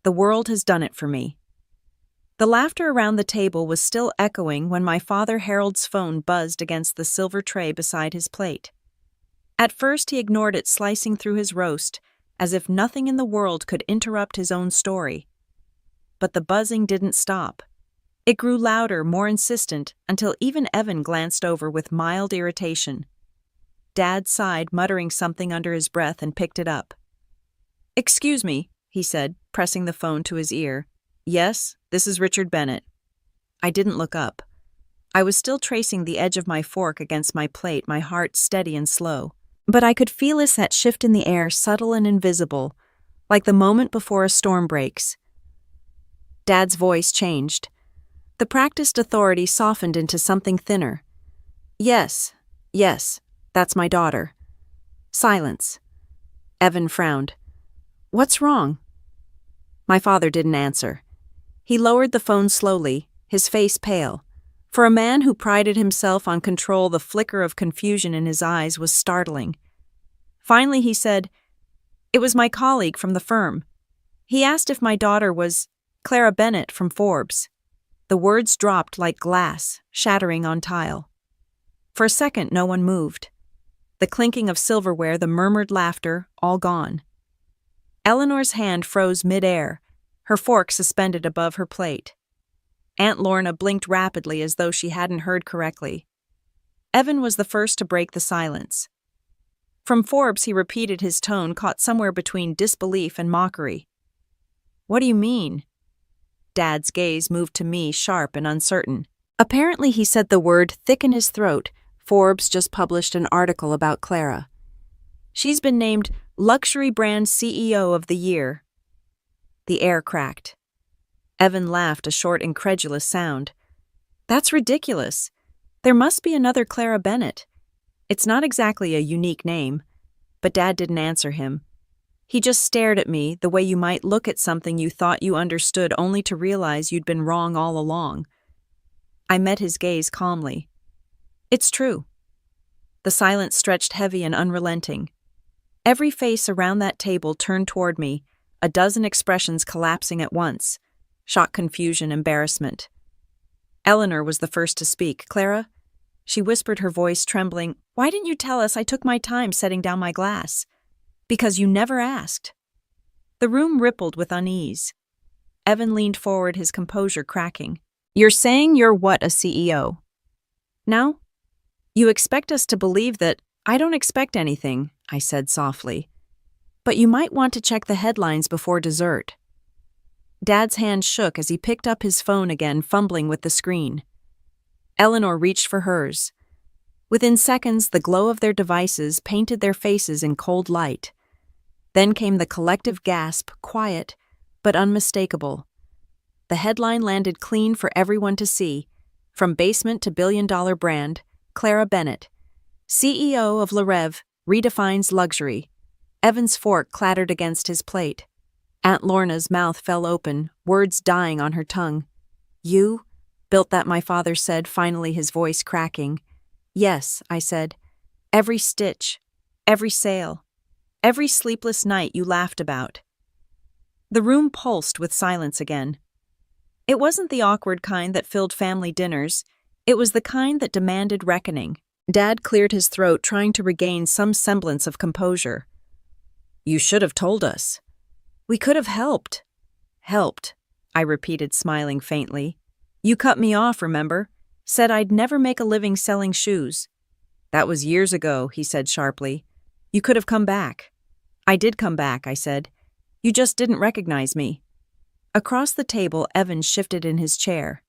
S1: The world has done it for me. The laughter around the table was still echoing when my father Harold's phone buzzed against the silver tray beside his plate. At first he ignored it, slicing through his roast, as if nothing in the world could interrupt his own story. But the buzzing didn't stop. It grew louder, more insistent, until even Evan glanced over with mild irritation. Dad sighed, muttering something under his breath, and picked it up. "Excuse me," he said, pressing the phone to his ear. "Yes, this is Richard Bennett." I didn't look up. I was still tracing the edge of my fork against my plate, my heart steady and slow. But I could feel that shift in the air, subtle and invisible, like the moment before a storm breaks. Dad's voice changed. The practiced authority softened into something thinner. Yes, that's my daughter." Silence. Evan frowned. "What's wrong?" My father didn't answer. He lowered the phone slowly, his face pale. For a man who prided himself on control, the flicker of confusion in his eyes was startling. Finally he said, "It was my colleague from the firm. He asked if my daughter was Clara Bennett from Forbes." The words dropped like glass, shattering on tile. For a second no one moved. The clinking of silverware, the murmured laughter, all gone. Eleanor's hand froze mid-air, her fork suspended above her plate. Aunt Lorna blinked rapidly as though she hadn't heard correctly. Evan was the first to break the silence. From Forbes, he repeated, his tone caught somewhere between disbelief and mockery. "What do you mean?" Dad's gaze moved to me, sharp and uncertain. Apparently he said the word thick in his throat. Forbes just published an article about Clara. She's been named Luxury Brand CEO of the Year. The air cracked. Evan laughed, a short, incredulous sound. "That's ridiculous. There must be another Clara Bennett. It's not exactly a unique name." But Dad didn't answer him. He just stared at me, the way you might look at something you thought you understood only to realize you'd been wrong all along. I met his gaze calmly. "It's true." The silence stretched heavy and unrelenting. Every face around that table turned toward me, a dozen expressions collapsing at once. Shock, confusion, embarrassment. Eleanor was the first to speak. "Clara," she whispered, her voice trembling, "why didn't you tell us? I took my time setting down my glass." "Because you never asked." The room rippled with unease. Evan leaned forward, his composure cracking. "You're saying you're what, a CEO? Now? You expect us to believe that—" "I don't expect anything," I said softly. "But you might want to check the headlines before dessert." Dad's hand shook as he picked up his phone again, fumbling with the screen. Eleanor reached for hers. Within seconds, the glow of their devices painted their faces in cold light. Then came the collective gasp, quiet but unmistakable. The headline landed clean for everyone to see. From basement to billion-dollar brand, Clara Bennett, CEO of Le Rêve, redefines luxury. Evan's fork clattered against his plate. Aunt Lorna's mouth fell open, words dying on her tongue. You built that, my father said, finally his voice cracking. Yes, I said. Every stitch, every sale, every sleepless night you laughed about. The room pulsed with silence again. It wasn't the awkward kind that filled family dinners. It was the kind that demanded reckoning. Dad cleared his throat, trying to regain some semblance of composure. You should have told us. We could have helped. Helped, I repeated, smiling faintly. You cut me off, remember? Said I'd never make a living selling shoes. That was years ago, he said sharply. You could have come back. I did come back, I said. You just didn't recognize me. Across the table, Evan shifted in his chair.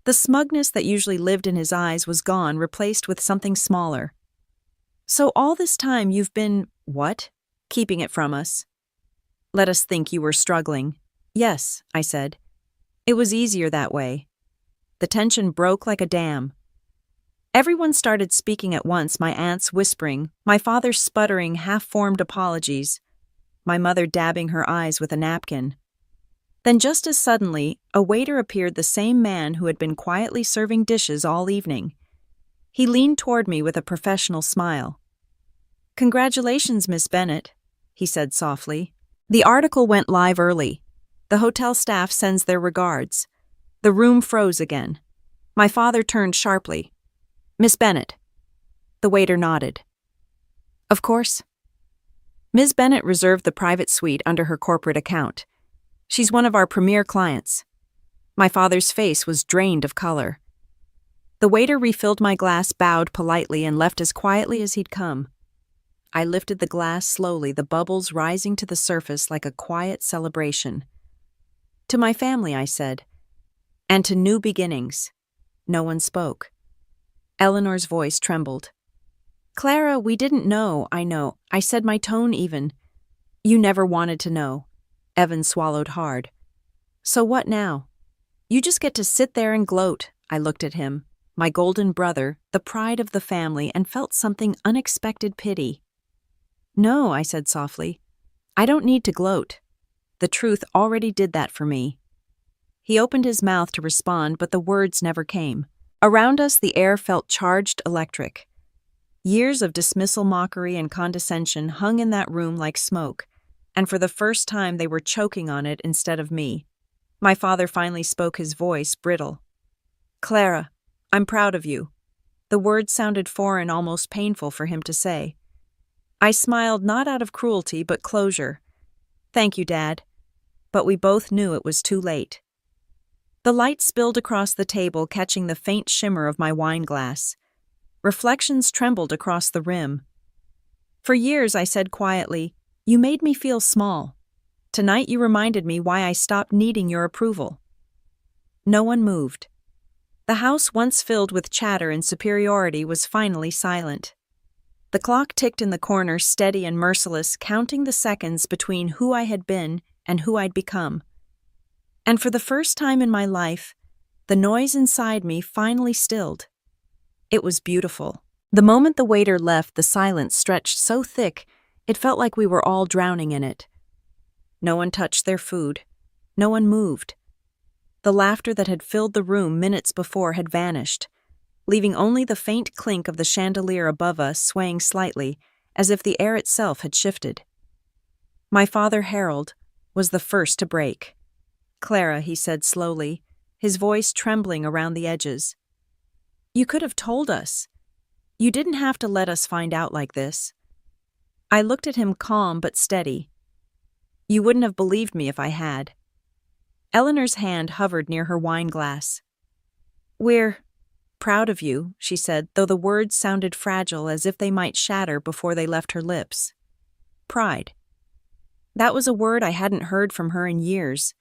S1: The smugness that usually lived in his eyes was gone, replaced with something smaller. So all this time you've been, what? Keeping it from us. Let us think you were struggling. Yes, I said. It was easier that way. The tension broke like a dam. Everyone started speaking at once, my aunts whispering, my father sputtering half-formed apologies, my mother dabbing her eyes with a napkin. Then just as suddenly, a waiter appeared, the same man who had been quietly serving dishes all evening. He leaned toward me with a professional smile. Congratulations, Miss Bennett, he said softly. The article went live early. The hotel staff sends their regards. The room froze again. My father turned sharply. Miss Bennett. The waiter nodded. Of course. Ms. Bennett reserved the private suite under her corporate account. She's one of our premier clients. My father's face was drained of color. The waiter refilled my glass, bowed politely, and left as quietly as he'd come. I lifted the glass slowly, the bubbles rising to the surface like a quiet celebration. To my family, I said, and to new beginnings. No one spoke. Eleanor's voice trembled. Clara, we didn't know, I know. I said, my tone even. You never wanted to know. Evan swallowed hard. So what now? You just get to sit there and gloat. I looked at him, my golden brother, the pride of the family, and felt something unexpected pity. No, I said softly. I don't need to gloat. The truth already did that for me. He opened his mouth to respond, but the words never came. Around us, the air felt charged electric. Years of dismissal, mockery, and condescension hung in that room like smoke, and for the first time they were choking on it instead of me. My father finally spoke, his voice brittle. Clara, I'm proud of you. The words sounded foreign, almost painful for him to say. I smiled, not out of cruelty, but closure. Thank you, Dad. But we both knew it was too late. The light spilled across the table, catching the faint shimmer of my wine glass. Reflections trembled across the rim. For years, I said quietly, you made me feel small. Tonight you reminded me why I stopped needing your approval. No one moved. The house, once filled with chatter and superiority, was finally silent. The clock ticked in the corner, steady and merciless, counting the seconds between who I had been and who I'd become. And for the first time in my life, the noise inside me finally stilled. It was beautiful. The moment the waiter left, the silence stretched so thick, it felt like we were all drowning in it. No one touched their food. No one moved. The laughter that had filled the room minutes before had vanished, leaving only the faint clink of the chandelier above us swaying slightly, as if the air itself had shifted. My father, Harold, was the first to break. Clara, he said slowly, his voice trembling around the edges. You could have told us. You didn't have to let us find out like this. I looked at him, calm but steady. You wouldn't have believed me if I had. Eleanor's hand hovered near her wine glass. We're proud of you, she said, though the words sounded fragile, as if they might shatter before they left her lips. Pride. That was a word I hadn't heard from her in years.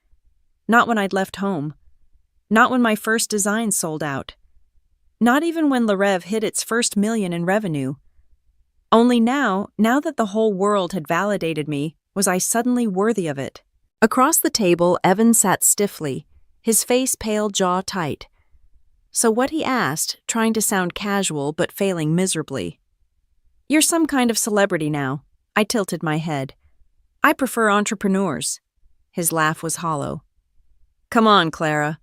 S1: Not when I'd left home. Not when my first design sold out. Not even when Le Rêve hit its first million in revenue. Only now that the whole world had validated me, was I suddenly worthy of it. Across the table, Evan sat stiffly, his face pale, jaw tight. So what, he asked, trying to sound casual but failing miserably. You're some kind of celebrity now. I tilted my head. I prefer entrepreneurs. His laugh was hollow. Come on, Clara.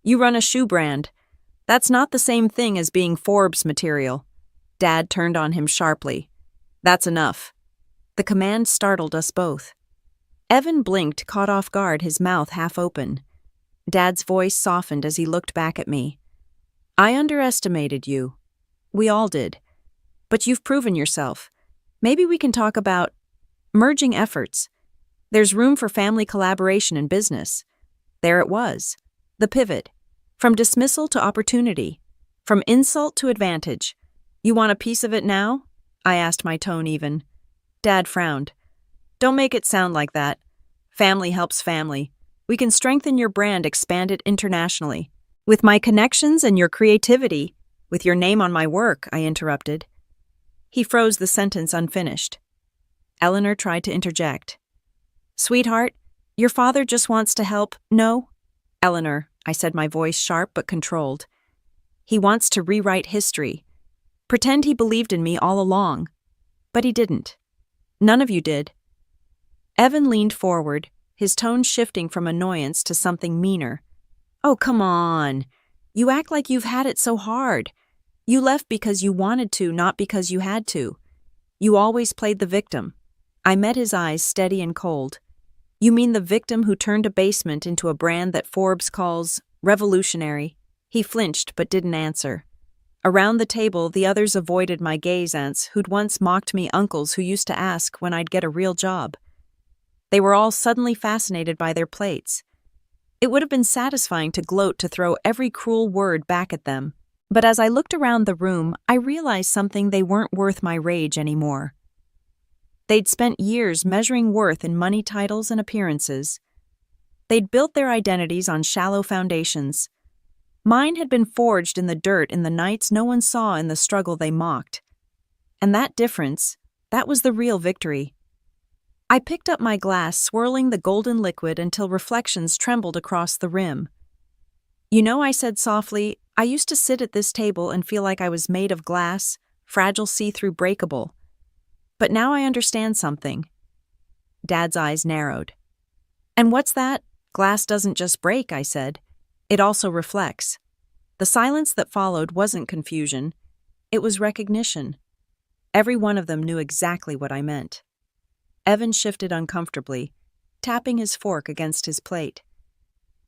S1: You run a shoe brand. That's not the same thing as being Forbes material. Dad turned on him sharply. That's enough. The command startled us both. Evan blinked, caught off guard, his mouth half open. Dad's voice softened as he looked back at me. I underestimated you. We all did. But you've proven yourself. Maybe we can talk about merging efforts. There's room for family collaboration in business. There it was. The pivot. From dismissal to opportunity. From insult to advantage. You want a piece of it now? I asked, my tone even. Dad frowned. Don't make it sound like that. Family helps family. We can strengthen your brand, expand it internationally. With my connections and your creativity, with your name on my work, I interrupted. He froze the sentence unfinished. Eleanor tried to interject. Sweetheart, your father just wants to help, no? Eleanor, I said, my voice sharp but controlled. He wants to rewrite history. Pretend he believed in me all along. But he didn't. None of you did. Evan leaned forward, his tone shifting from annoyance to something meaner. Oh, come on. You act like you've had it so hard. You left because you wanted to, not because you had to. You always played the victim. I met his eyes, steady and cold. You mean the victim who turned a basement into a brand that Forbes calls revolutionary? He flinched but didn't answer. Around the table, the others avoided my gaze, aunts who'd once mocked me, uncles who used to ask when I'd get a real job. They were all suddenly fascinated by their plates. It would have been satisfying to gloat, to throw every cruel word back at them. But as I looked around the room, I realized something: they weren't worth my rage anymore. They'd spent years measuring worth in money, titles, and appearances. They'd built their identities on shallow foundations. Mine had been forged in the dirt, in the nights no one saw, in the struggle they mocked. And that difference, that was the real victory. I picked up my glass, swirling the golden liquid until reflections trembled across the rim. You know, I said softly, I used to sit at this table and feel like I was made of glass, fragile, see-through, breakable. But now I understand something. Dad's eyes narrowed. And what's that? Glass doesn't just break, I said. It also reflects. The silence that followed wasn't confusion. It was recognition. Every one of them knew exactly what I meant. Evan shifted uncomfortably, tapping his fork against his plate.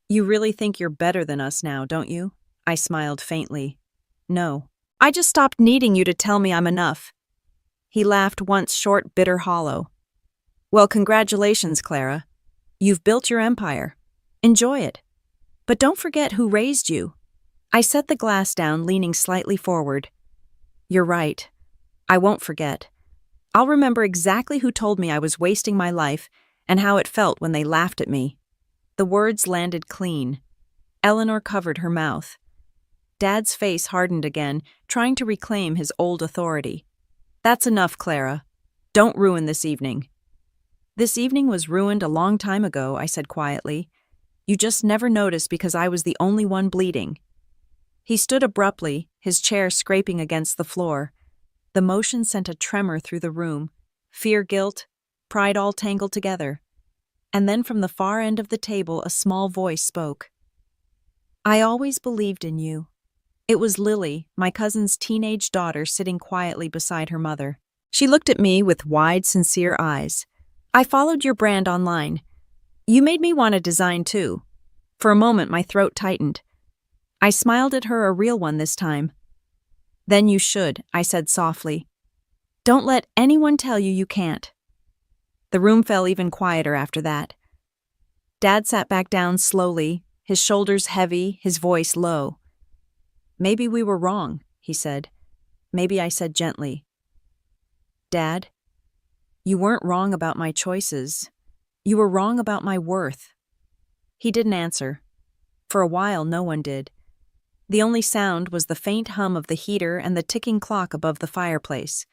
S1: You really think you're better than us now, don't you? I smiled faintly. No. I just stopped needing you to tell me I'm enough. He laughed once, short, bitter, hollow. Well, congratulations, Clara. You've built your empire. Enjoy it. But don't forget who raised you. I set the glass down, leaning slightly forward. You're right. I won't forget. I'll remember exactly who told me I was wasting my life and how it felt when they laughed at me. The words landed clean. Eleanor covered her mouth. Dad's face hardened again, trying to reclaim his old authority. That's enough, Clara. Don't ruin this evening. This evening was ruined a long time ago, I said quietly. You just never noticed because I was the only one bleeding. He stood abruptly, his chair scraping against the floor. The motion sent a tremor through the room. Fear, guilt, pride all tangled together. And then from the far end of the table, a small voice spoke. I always believed in you. It was Lily, my cousin's teenage daughter, sitting quietly beside her mother. She looked at me with wide, sincere eyes. I followed your brand online. You made me want to design too. For a moment, my throat tightened. I smiled at her, a real one this time. Then you should, I said softly. Don't let anyone tell you you can't. The room fell even quieter after that. Dad sat back down slowly, his shoulders heavy, his voice low. Maybe we were wrong, he said. Maybe, I said gently. Dad, you weren't wrong about my choices. You were wrong about my worth. He didn't answer. For a while, no one did. The only sound was the faint hum of the heater and the ticking clock above the fireplace.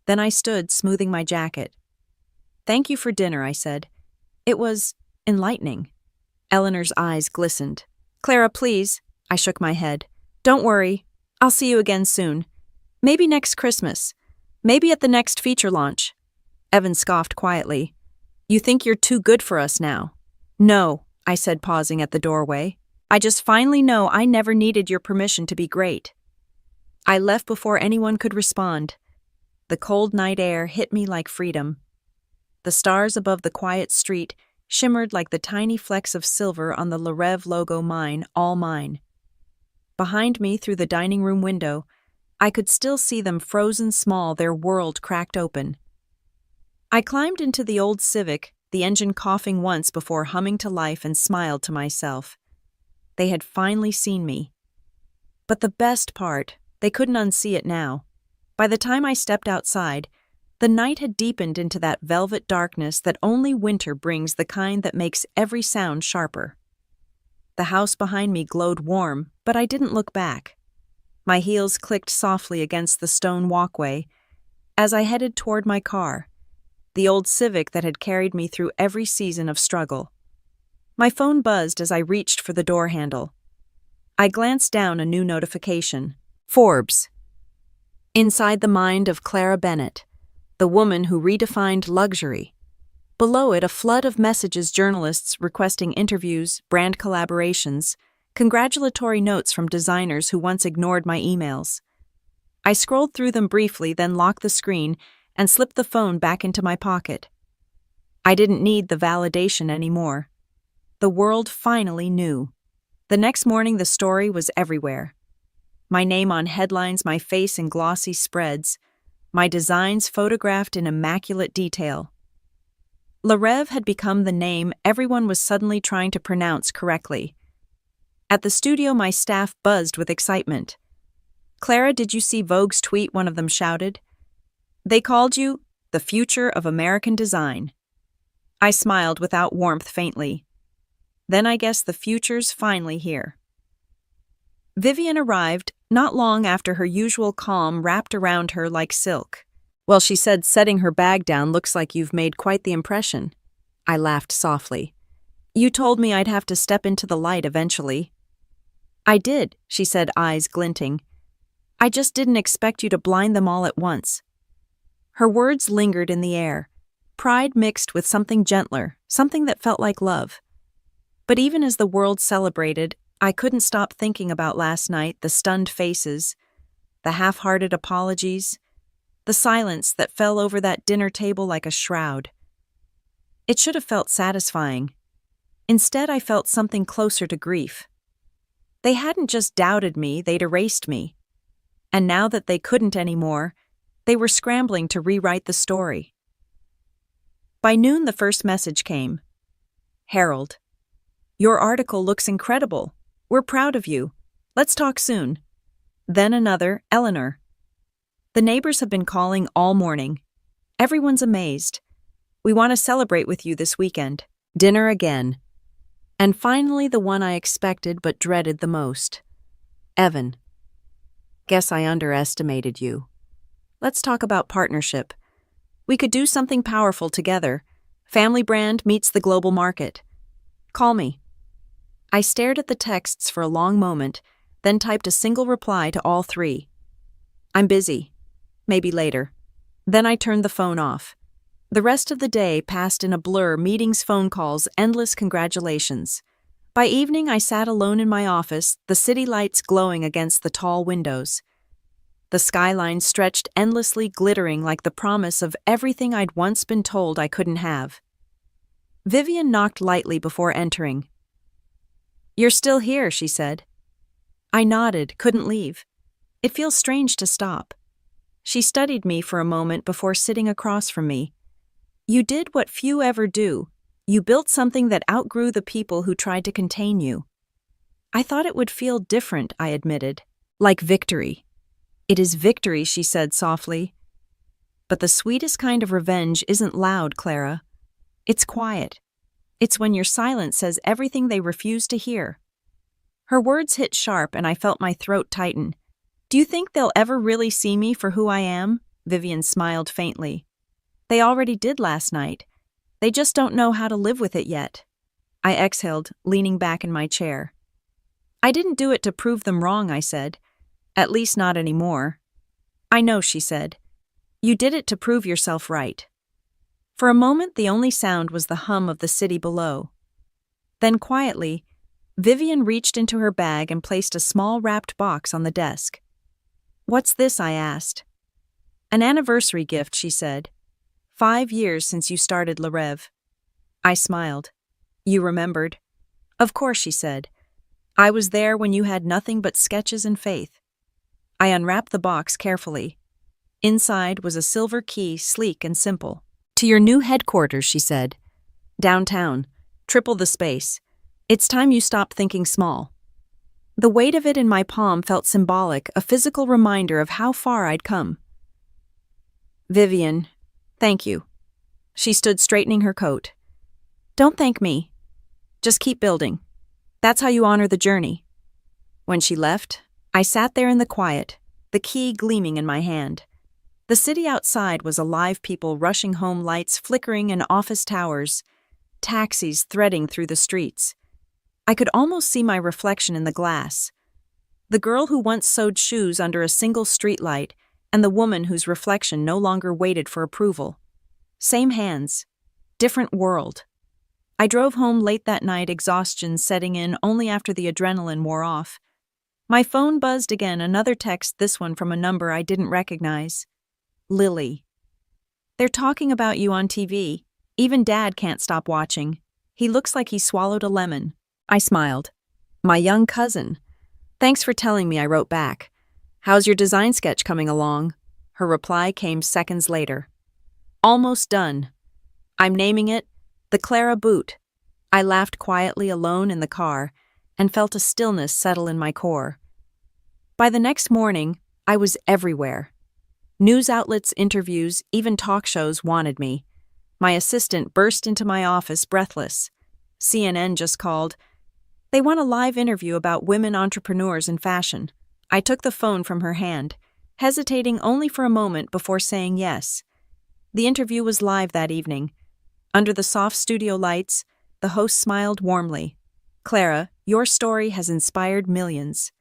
S1: Then I stood, smoothing my jacket. Thank you for dinner, I said. It was enlightening. Eleanor's eyes glistened. Clara, please. I shook my head. Don't worry. I'll see you again soon. Maybe next Christmas. Maybe at the next feature launch. Evan scoffed quietly. You think you're too good for us now? No, I said, pausing at the doorway. I just finally know I never needed your permission to be great. I left before anyone could respond. The cold night air hit me like freedom. The stars above the quiet street shimmered like the tiny flecks of silver on the Larev logo, mine, all mine. Behind me, through the dining room window, I could still see them frozen small, their world cracked open. I climbed into the old Civic, the engine coughing once before humming to life, and smiled to myself. They had finally seen me. But the best part, they couldn't unsee it now. By the time I stepped outside, the night had deepened into that velvet darkness that only winter brings, the kind that makes every sound sharper. The house behind me glowed warm, but I didn't look back. My heels clicked softly against the stone walkway as I headed toward my car, the old Civic that had carried me through every season of struggle. My phone buzzed as I reached for the door handle. I glanced down a new notification. Forbes. Inside the mind of Clara Bennett, the woman who redefined luxury. Below it, a flood of messages, journalists requesting interviews, brand collaborations, congratulatory notes from designers who once ignored my emails. I scrolled through them briefly, then locked the screen and slipped the phone back into my pocket. I didn't need the validation anymore. The world finally knew. The next morning, the story was everywhere. My name on headlines, my face in glossy spreads, my designs photographed in immaculate detail. Larev had become the name everyone was suddenly trying to pronounce correctly. At the studio, my staff buzzed with excitement. Clara, did you see Vogue's tweet? One of them shouted. They called you the future of American design. I smiled without warmth, faintly. Then I guess the future's finally here. Vivian arrived not long after, her usual calm wrapped around her like silk. Well, she said, setting her bag down, looks like you've made quite the impression. I laughed softly. You told me I'd have to step into the light eventually. I did, she said, eyes glinting. I just didn't expect you to blind them all at once. Her words lingered in the air, pride mixed with something gentler, something that felt like love. But even as the world celebrated, I couldn't stop thinking about last night, the stunned faces, the half-hearted apologies, the silence that fell over that dinner table like a shroud. It should have felt satisfying. Instead, I felt something closer to grief. They hadn't just doubted me, they'd erased me. And now that they couldn't anymore, they were scrambling to rewrite the story. By noon, the first message came. Harold, your article looks incredible. We're proud of you. Let's talk soon. Then another, Eleanor. The neighbors have been calling all morning. Everyone's amazed. We want to celebrate with you this weekend. Dinner again. And finally, the one I expected but dreaded the most. Evan. Guess I underestimated you. Let's talk about partnership. We could do something powerful together. Family brand meets the global market. Call me. I stared at the texts for a long moment, then typed a single reply to all three. I'm busy. Maybe later. Then I turned the phone off. The rest of the day passed in a blur, meetings, phone calls, endless congratulations. By evening, I sat alone in my office, the city lights glowing against the tall windows. The skyline stretched endlessly, glittering like the promise of everything I'd once been told I couldn't have. Vivian knocked lightly before entering. You're still here, she said. I nodded, couldn't leave. It feels strange to stop. She studied me for a moment before sitting across from me. You did what few ever do. You built something that outgrew the people who tried to contain you. I thought it would feel different, I admitted. Like victory. It is victory, she said softly. But the sweetest kind of revenge isn't loud, Clara. It's quiet. It's when your silence says everything they refuse to hear. Her words hit sharp and I felt my throat tighten. Do you think they'll ever really see me for who I am? Vivian smiled faintly. They already did last night. They just don't know how to live with it yet. I exhaled, leaning back in my chair. I didn't do it to prove them wrong, I said. At least not anymore. I know, she said. You did it to prove yourself right. For a moment, the only sound was the hum of the city below. Then quietly, Vivian reached into her bag and placed a small wrapped box on the desk. "What's this?" I asked. "An anniversary gift," she said. 5 years since you started Le Rêve." I smiled. "You remembered?" "Of course," she said. "I was there when you had nothing but sketches and faith." I unwrapped the box carefully. Inside was a silver key, sleek and simple. "To your new headquarters," she said. "Downtown. Triple the space. It's time you stopped thinking small." The weight of it in my palm felt symbolic, a physical reminder of how far I'd come. "Vivian, thank you." She stood straightening her coat. "Don't thank me. Just keep building. That's how you honor the journey." When she left, I sat there in the quiet, the key gleaming in my hand. The city outside was alive, people rushing home, lights flickering in office towers, taxis threading through the streets. I could almost see my reflection in the glass. The girl who once sewed shoes under a single streetlight, and the woman whose reflection no longer waited for approval. Same hands, different world. I drove home late that night, exhaustion setting in only after the adrenaline wore off. My phone buzzed again, another text, this one from a number I didn't recognize. "Lily. They're talking about you on TV. Even Dad can't stop watching. He looks like he swallowed a lemon." I smiled. "My young cousin. Thanks for telling me," I wrote back. "How's your design sketch coming along?" Her reply came seconds later. "Almost done. I'm naming it the Clara Boot." I laughed quietly alone in the car and felt a stillness settle in my core. By the next morning, I was everywhere. News outlets, interviews, even talk shows wanted me. My assistant burst into my office breathless. CNN just called. They want a live interview about women entrepreneurs in fashion. I took the phone from her hand, hesitating only for a moment before saying yes. The interview was live that evening. Under the soft studio lights, the host smiled warmly. "Clara, your story has inspired millions.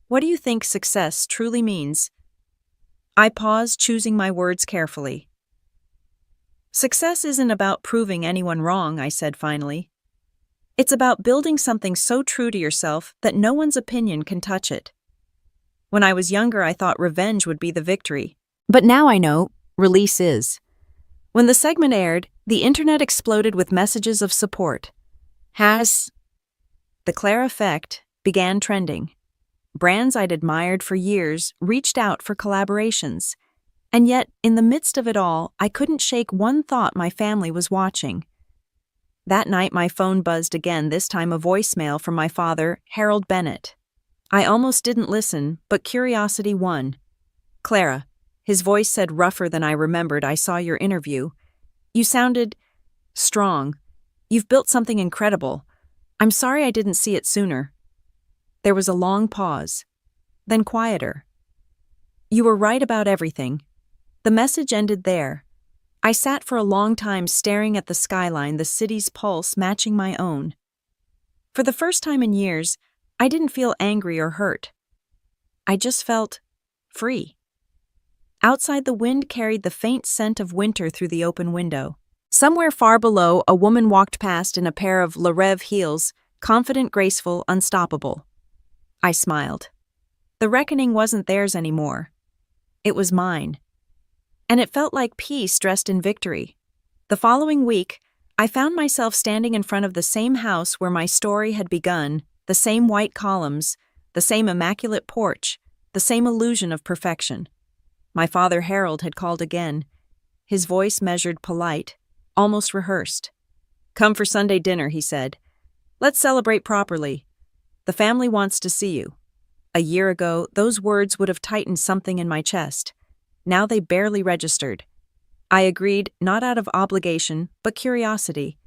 S1: What do you think success truly means?" I paused, choosing my words carefully. "Success isn't about proving anyone wrong," I said finally. "It's about building something so true to yourself that no one's opinion can touch it." When I was younger, I thought revenge would be the victory. But now I know release is. When the segment aired, the internet exploded with messages of support. The Clara effect began trending. Brands I'd admired for years reached out for collaborations. And yet, in the midst of it all, I couldn't shake one thought: my family was watching. That night, my phone buzzed again, this time a voicemail from my father, Harold Bennett. I almost didn't listen, but curiosity won. "Clara," his voice said, rougher than I remembered. "I saw your interview. You sounded strong. You've built something incredible. I'm sorry I didn't see it sooner." There was a long pause, then quieter. "You were right about everything." The message ended there. I sat for a long time staring at the skyline, the city's pulse matching my own. For the first time in years, I didn't feel angry or hurt. I just felt free. Outside, the wind carried the faint scent of winter through the open window. Somewhere far below, a woman walked past in a pair of Le Rêve heels, confident, graceful, unstoppable. I smiled. The reckoning wasn't theirs anymore. It was mine. And it felt like peace dressed in victory. The following week, I found myself standing in front of the same house where my story had begun, the same white columns, the same immaculate porch, the same illusion of perfection. My father Harold had called again, his voice measured, polite, almost rehearsed. "Come for Sunday dinner," he said. "Let's celebrate properly. The family wants to see you." A year ago, those words would have tightened something in my chest. Now they barely registered. I agreed, not out of obligation, but curiosity.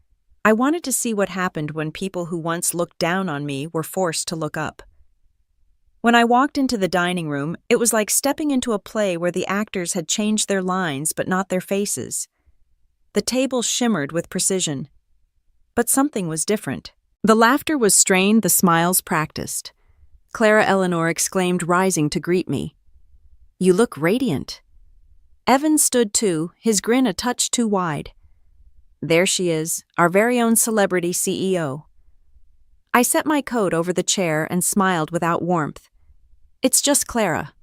S1: I wanted to see what happened when people who once looked down on me were forced to look up. When I walked into the dining room, it was like stepping into a play where the actors had changed their lines but not their faces. The table shimmered with precision. But something was different. The laughter was strained, the smiles practiced. Clara Eleanor exclaimed, rising to greet me. "You look radiant." Evan stood too, his grin a touch too wide. There she is, our very own celebrity CEO. I set my coat over the chair and smiled without warmth. It's just Clara.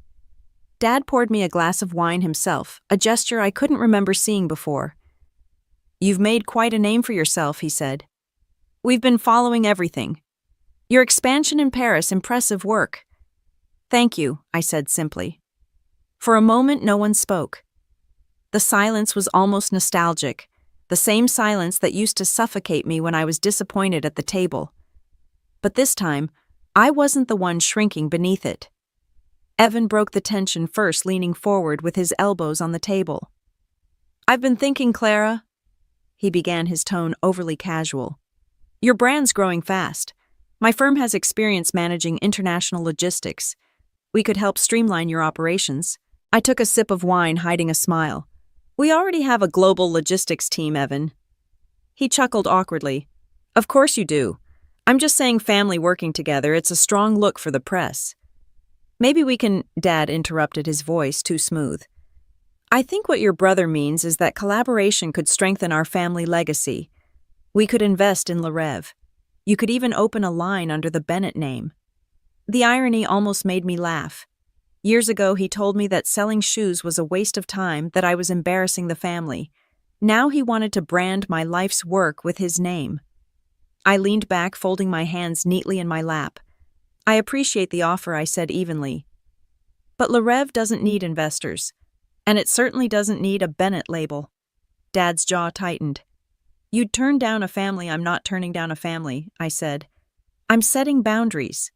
S1: Dad poured me a glass of wine himself, a gesture I couldn't remember seeing before. You've made quite a name for yourself, he said. We've been following everything. Your expansion in Paris, impressive work. Thank you, I said simply. For a moment, no one spoke. The silence was almost nostalgic, the same silence that used to suffocate me when I was disappointed at the table. But this time, I wasn't the one shrinking beneath it. Evan broke the tension first, leaning forward with his elbows on the table. I've been thinking, Clara, he began, his tone overly casual. Your brand's growing fast. My firm has experience managing international logistics. We could help streamline your operations. I took a sip of wine, hiding a smile. We already have a global logistics team, Evan. He chuckled awkwardly. Of course you do. I'm just saying family working together, it's a strong look for the press. Maybe we can, Dad interrupted, his voice too smooth. I think what your brother means is that collaboration could strengthen our family legacy. We could invest in Le Rêve. You could even open a line under the Bennett name. The irony almost made me laugh. Years ago, he told me that selling shoes was a waste of time, that I was embarrassing the family. Now he wanted to brand my life's work with his name. I leaned back, folding my hands neatly in my lap. I appreciate the offer, I said evenly. But Le Rêve doesn't need investors. And it certainly doesn't need a Bennett label. Dad's jaw tightened. You'd turn down a family. I'm not turning down a family, I said. I'm setting boundaries.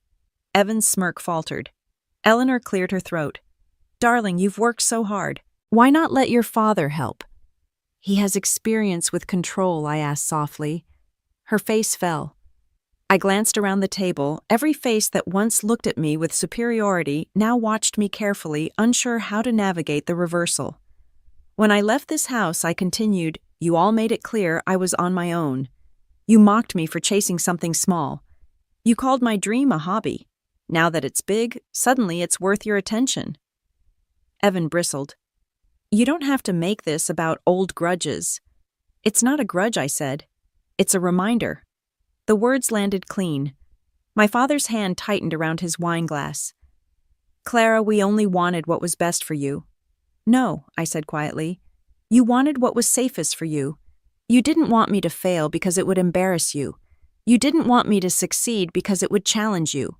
S1: Evan's smirk faltered. Eleanor cleared her throat. Darling, you've worked so hard. Why not let your father help? He has experience with control, I asked softly. Her face fell. I glanced around the table. Every face that once looked at me with superiority now watched me carefully, unsure how to navigate the reversal. When I left this house, I continued, you all made it clear I was on my own. You mocked me for chasing something small. You called my dream a hobby. Now that it's big, suddenly it's worth your attention. Evan bristled. You don't have to make this about old grudges. It's not a grudge, I said. It's a reminder. The words landed clean. My father's hand tightened around his wine glass. Clara, we only wanted what was best for you. No, I said quietly. You wanted what was safest for you. You didn't want me to fail because it would embarrass you. You didn't want me to succeed because it would challenge you.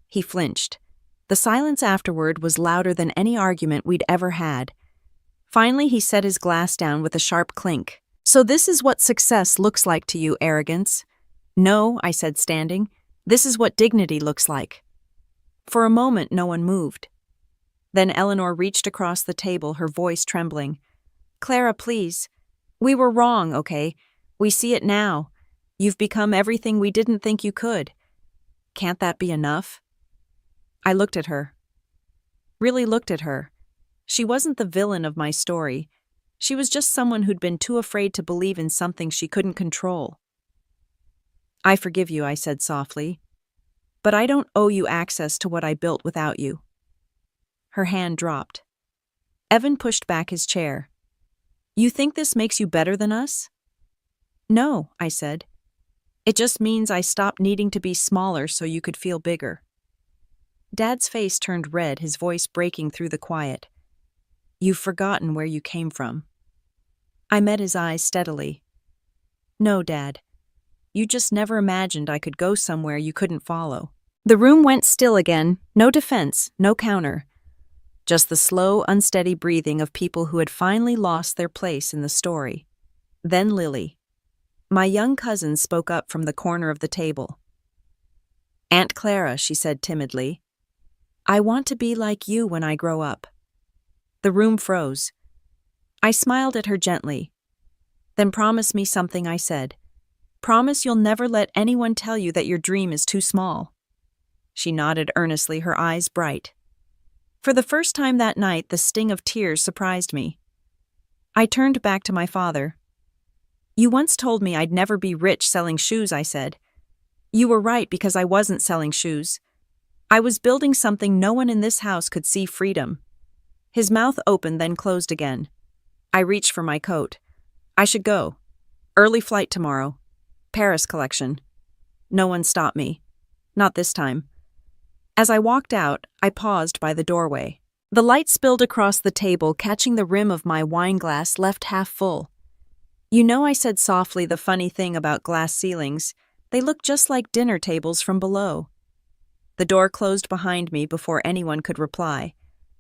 S1: He flinched. The silence afterward was louder than any argument we'd ever had. Finally, he set his glass down with a sharp clink. So this is what success looks like to you, arrogance? No, I said, standing. This is what dignity looks like. For a moment, no one moved. Then Eleanor reached across the table, her voice trembling. Clara, please. We were wrong, okay? We see it now. You've become everything we didn't think you could. Can't that be enough? I looked at her. Really looked at her. She wasn't the villain of my story. She was just someone who'd been too afraid to believe in something she couldn't control. I forgive you, I said softly. But I don't owe you access to what I built without you. Her hand dropped. Evan pushed back his chair. You think this makes you better than us? No, I said. It just means I stopped needing to be smaller so you could feel bigger. Dad's face turned red, his voice breaking through the quiet. You've forgotten where you came from. I met his eyes steadily. No, Dad. You just never imagined I could go somewhere you couldn't follow. The room went still again, no defense, no counter. Just the slow, unsteady breathing of people who had finally lost their place in the story. Then Lily. My young cousin spoke up from the corner of the table. Aunt Clara, she said timidly, I want to be like you when I grow up. The room froze. I smiled at her gently. Then promise me something, I said. Promise you'll never let anyone tell you that your dream is too small. She nodded earnestly, her eyes bright. For the first time that night, the sting of tears surprised me. I turned back to my father. You once told me I'd never be rich selling shoes, I said. You were right because I wasn't selling shoes. I was building something no one in this house could see freedom. His mouth opened, then closed again. I reached for my coat. I should go. Early flight tomorrow. Paris collection. No one stopped me. Not this time. As I walked out, I paused by the doorway. The light spilled across the table, catching the rim of my wine glass left half full. You know, I said softly, the funny thing about glass ceilings, they look just like dinner tables from below. The door closed behind me before anyone could reply.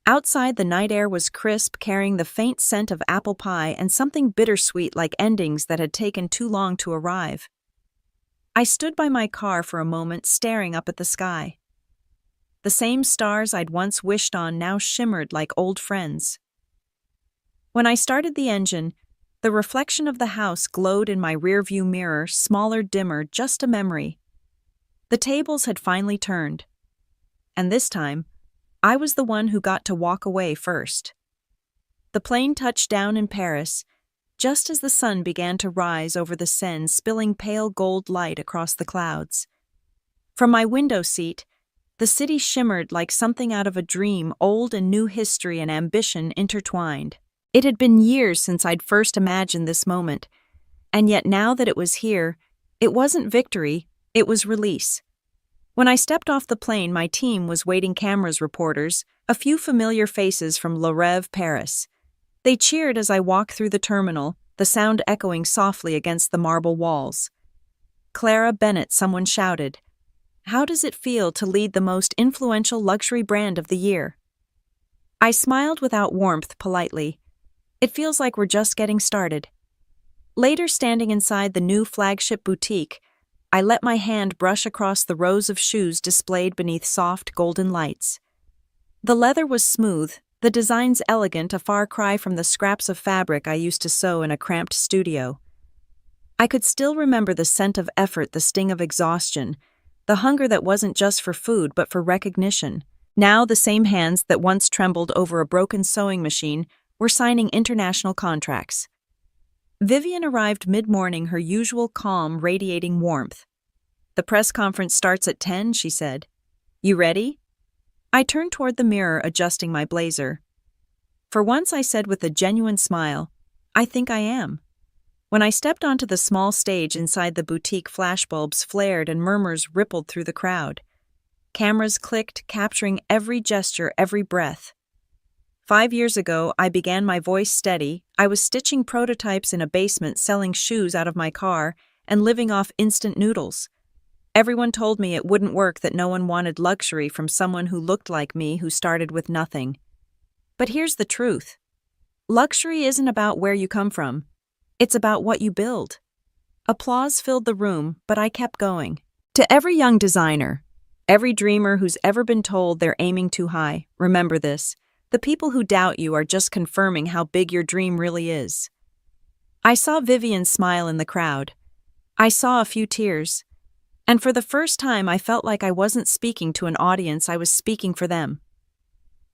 S1: Outside, the night air was crisp, carrying the faint scent of apple pie and something bittersweet like endings that had taken too long to arrive. I stood by my car for a moment, staring up at the sky. The same stars I'd once wished on now shimmered like old friends. When I started the engine, the reflection of the house glowed in my rearview mirror, smaller, dimmer, just a memory. The tables had finally turned. And this time, I was the one who got to walk away first. The plane touched down in Paris, just as the sun began to rise over the Seine, spilling pale gold light across the clouds. From my window seat, the city shimmered like something out of a dream, old and new history and ambition intertwined. It had been years since I'd first imagined this moment, and yet now that it was here, it wasn't victory, it was release. When I stepped off the plane, my team was waiting, cameras, reporters, a few familiar faces from Le Rêve, Paris. They cheered as I walked through the terminal, the sound echoing softly against the marble walls. "Clara Bennett," someone shouted. "How does it feel to lead the most influential luxury brand of the year?" I smiled without warmth, politely. "It feels like we're just getting started." Later, standing inside the new flagship boutique, I let my hand brush across the rows of shoes displayed beneath soft, golden lights. The leather was smooth, the designs elegant, a far cry from the scraps of fabric I used to sew in a cramped studio. I could still remember the scent of effort, the sting of exhaustion, the hunger that wasn't just for food but for recognition. Now the same hands that once trembled over a broken sewing machine were signing international contracts. Vivian arrived mid-morning, her usual calm radiating warmth. "The press conference starts at 10, she said. "You ready?" I turned toward the mirror, adjusting my blazer. "For once," I said with a genuine smile, "I think I am." When I stepped onto the small stage inside the boutique, flashbulbs flared and murmurs rippled through the crowd. Cameras clicked, capturing every gesture, every breath. 5 years ago, I began, my voice steady. I was stitching prototypes in a basement, selling shoes out of my car, and living off instant noodles. Everyone told me it wouldn't work, that no one wanted luxury from someone who looked like me, who started with nothing. But here's the truth. Luxury isn't about where you come from. It's about what you build. Applause filled the room, but I kept going. To every young designer, every dreamer who's ever been told they're aiming too high, remember this. The people who doubt you are just confirming how big your dream really is. I saw Vivian smile in the crowd. I saw a few tears. And for the first time, I felt like I wasn't speaking to an audience, I was speaking for them.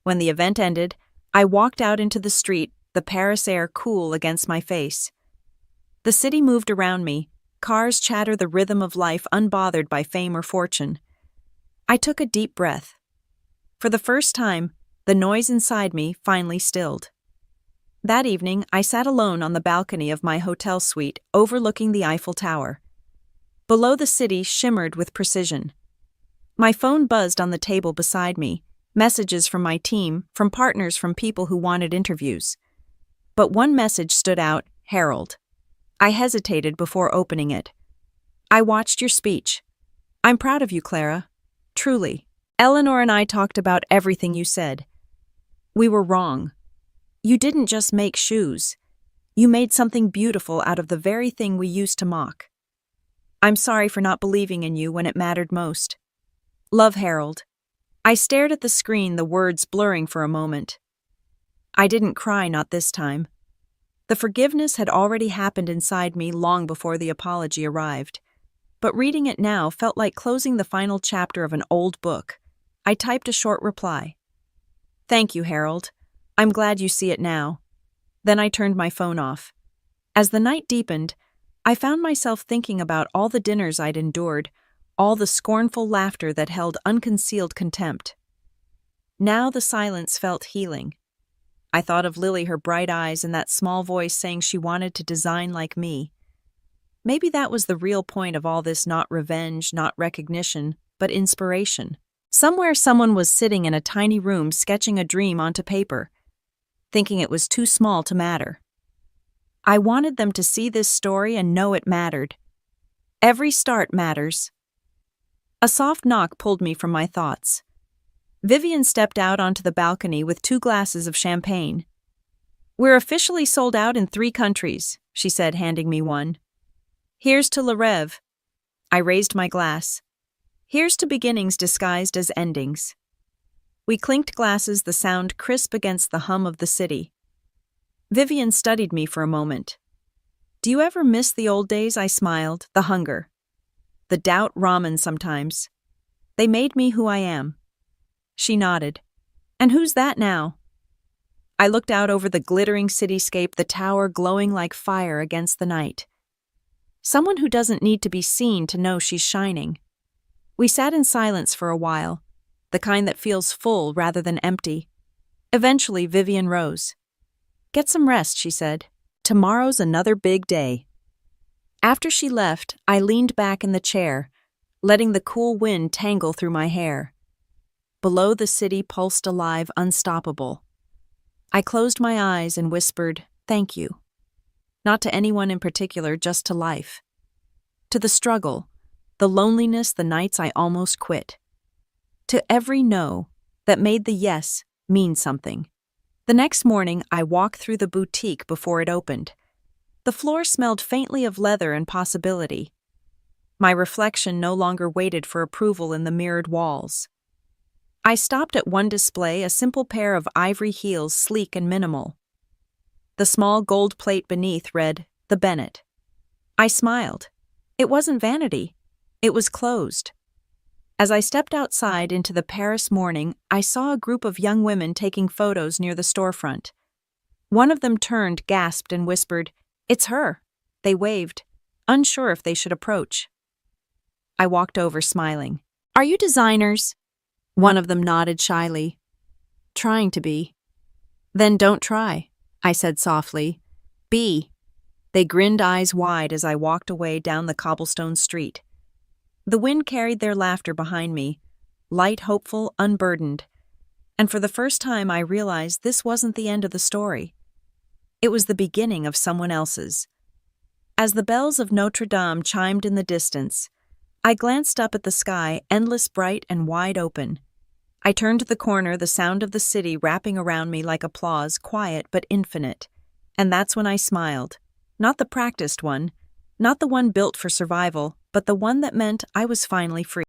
S1: When the event ended, I walked out into the street, the Paris air cool against my face. The city moved around me, cars chatter, the rhythm of life, unbothered by fame or fortune. I took a deep breath. For the first time, the noise inside me finally stilled. That evening, I sat alone on the balcony of my hotel suite, overlooking the Eiffel Tower. Below, the city shimmered with precision. My phone buzzed on the table beside me, messages from my team, from partners, from people who wanted interviews. But one message stood out, Harold. I hesitated before opening it. "I watched your speech. I'm proud of you, Clara. Truly. Eleanor and I talked about everything you said. We were wrong. You didn't just make shoes. You made something beautiful out of the very thing we used to mock. I'm sorry for not believing in you when it mattered most. Love, Harold." I stared at the screen, the words blurring for a moment. I didn't cry, not this time. The forgiveness had already happened inside me long before the apology arrived. But reading it now felt like closing the final chapter of an old book. I typed a short reply. "Thank you, Harold. I'm glad you see it now." Then I turned my phone off. As the night deepened, I found myself thinking about all the dinners I'd endured, all the scornful laughter that held unconcealed contempt. Now the silence felt healing. I thought of Lily, her bright eyes, and that small voice saying she wanted to design like me. Maybe that was the real point of all this, not revenge, not recognition, but inspiration. Somewhere someone was sitting in a tiny room sketching a dream onto paper, thinking it was too small to matter. I wanted them to see this story and know it mattered. Every start matters. A soft knock pulled me from my thoughts. Vivian stepped out onto the balcony with 2 glasses of champagne. "We're officially sold out in 3 countries," she said, handing me one. "Here's to Le Rêve." I raised my glass. "Here's to beginnings disguised as endings." We clinked glasses, the sound crisp against the hum of the city. Vivian studied me for a moment. "Do you ever miss the old days?" I smiled. "The hunger. The doubt, ramen sometimes. They made me who I am." She nodded. "And who's that now?" I looked out over the glittering cityscape, the tower glowing like fire against the night. "Someone who doesn't need to be seen to know she's shining." We sat in silence for a while, the kind that feels full rather than empty. Eventually, Vivian rose. "Get some rest," she said. "Tomorrow's another big day." After she left, I leaned back in the chair, letting the cool wind tangle through my hair. Below, the city pulsed alive, unstoppable. I closed my eyes and whispered, "Thank you." Not to anyone in particular, just to life. To the struggle, the loneliness, the nights I almost quit. To every no that made the yes mean something. The next morning, I walked through the boutique before it opened. The floor smelled faintly of leather and possibility. My reflection no longer waited for approval in the mirrored walls. I stopped at one display, a simple pair of ivory heels, sleek and minimal. The small gold plate beneath read, "The Bennett." I smiled. It wasn't vanity. It was closed. As I stepped outside into the Paris morning, I saw a group of young women taking photos near the storefront. One of them turned, gasped, and whispered, "It's her." They waved, unsure if they should approach. I walked over, smiling. "Are you designers?" One of them nodded shyly. "Trying to be." "Then don't try," I said softly. "Be." They grinned, eyes wide, as I walked away down the cobblestone street. The wind carried their laughter behind me, light, hopeful, unburdened. And for the first time I realized this wasn't the end of the story. It was the beginning of someone else's. As the bells of Notre Dame chimed in the distance, I glanced up at the sky, endless, bright, and wide open. I turned the corner, the sound of the city wrapping around me like applause, quiet but infinite. And that's when I smiled. Not the practiced one, not the one built for survival, but the one that meant I was finally free.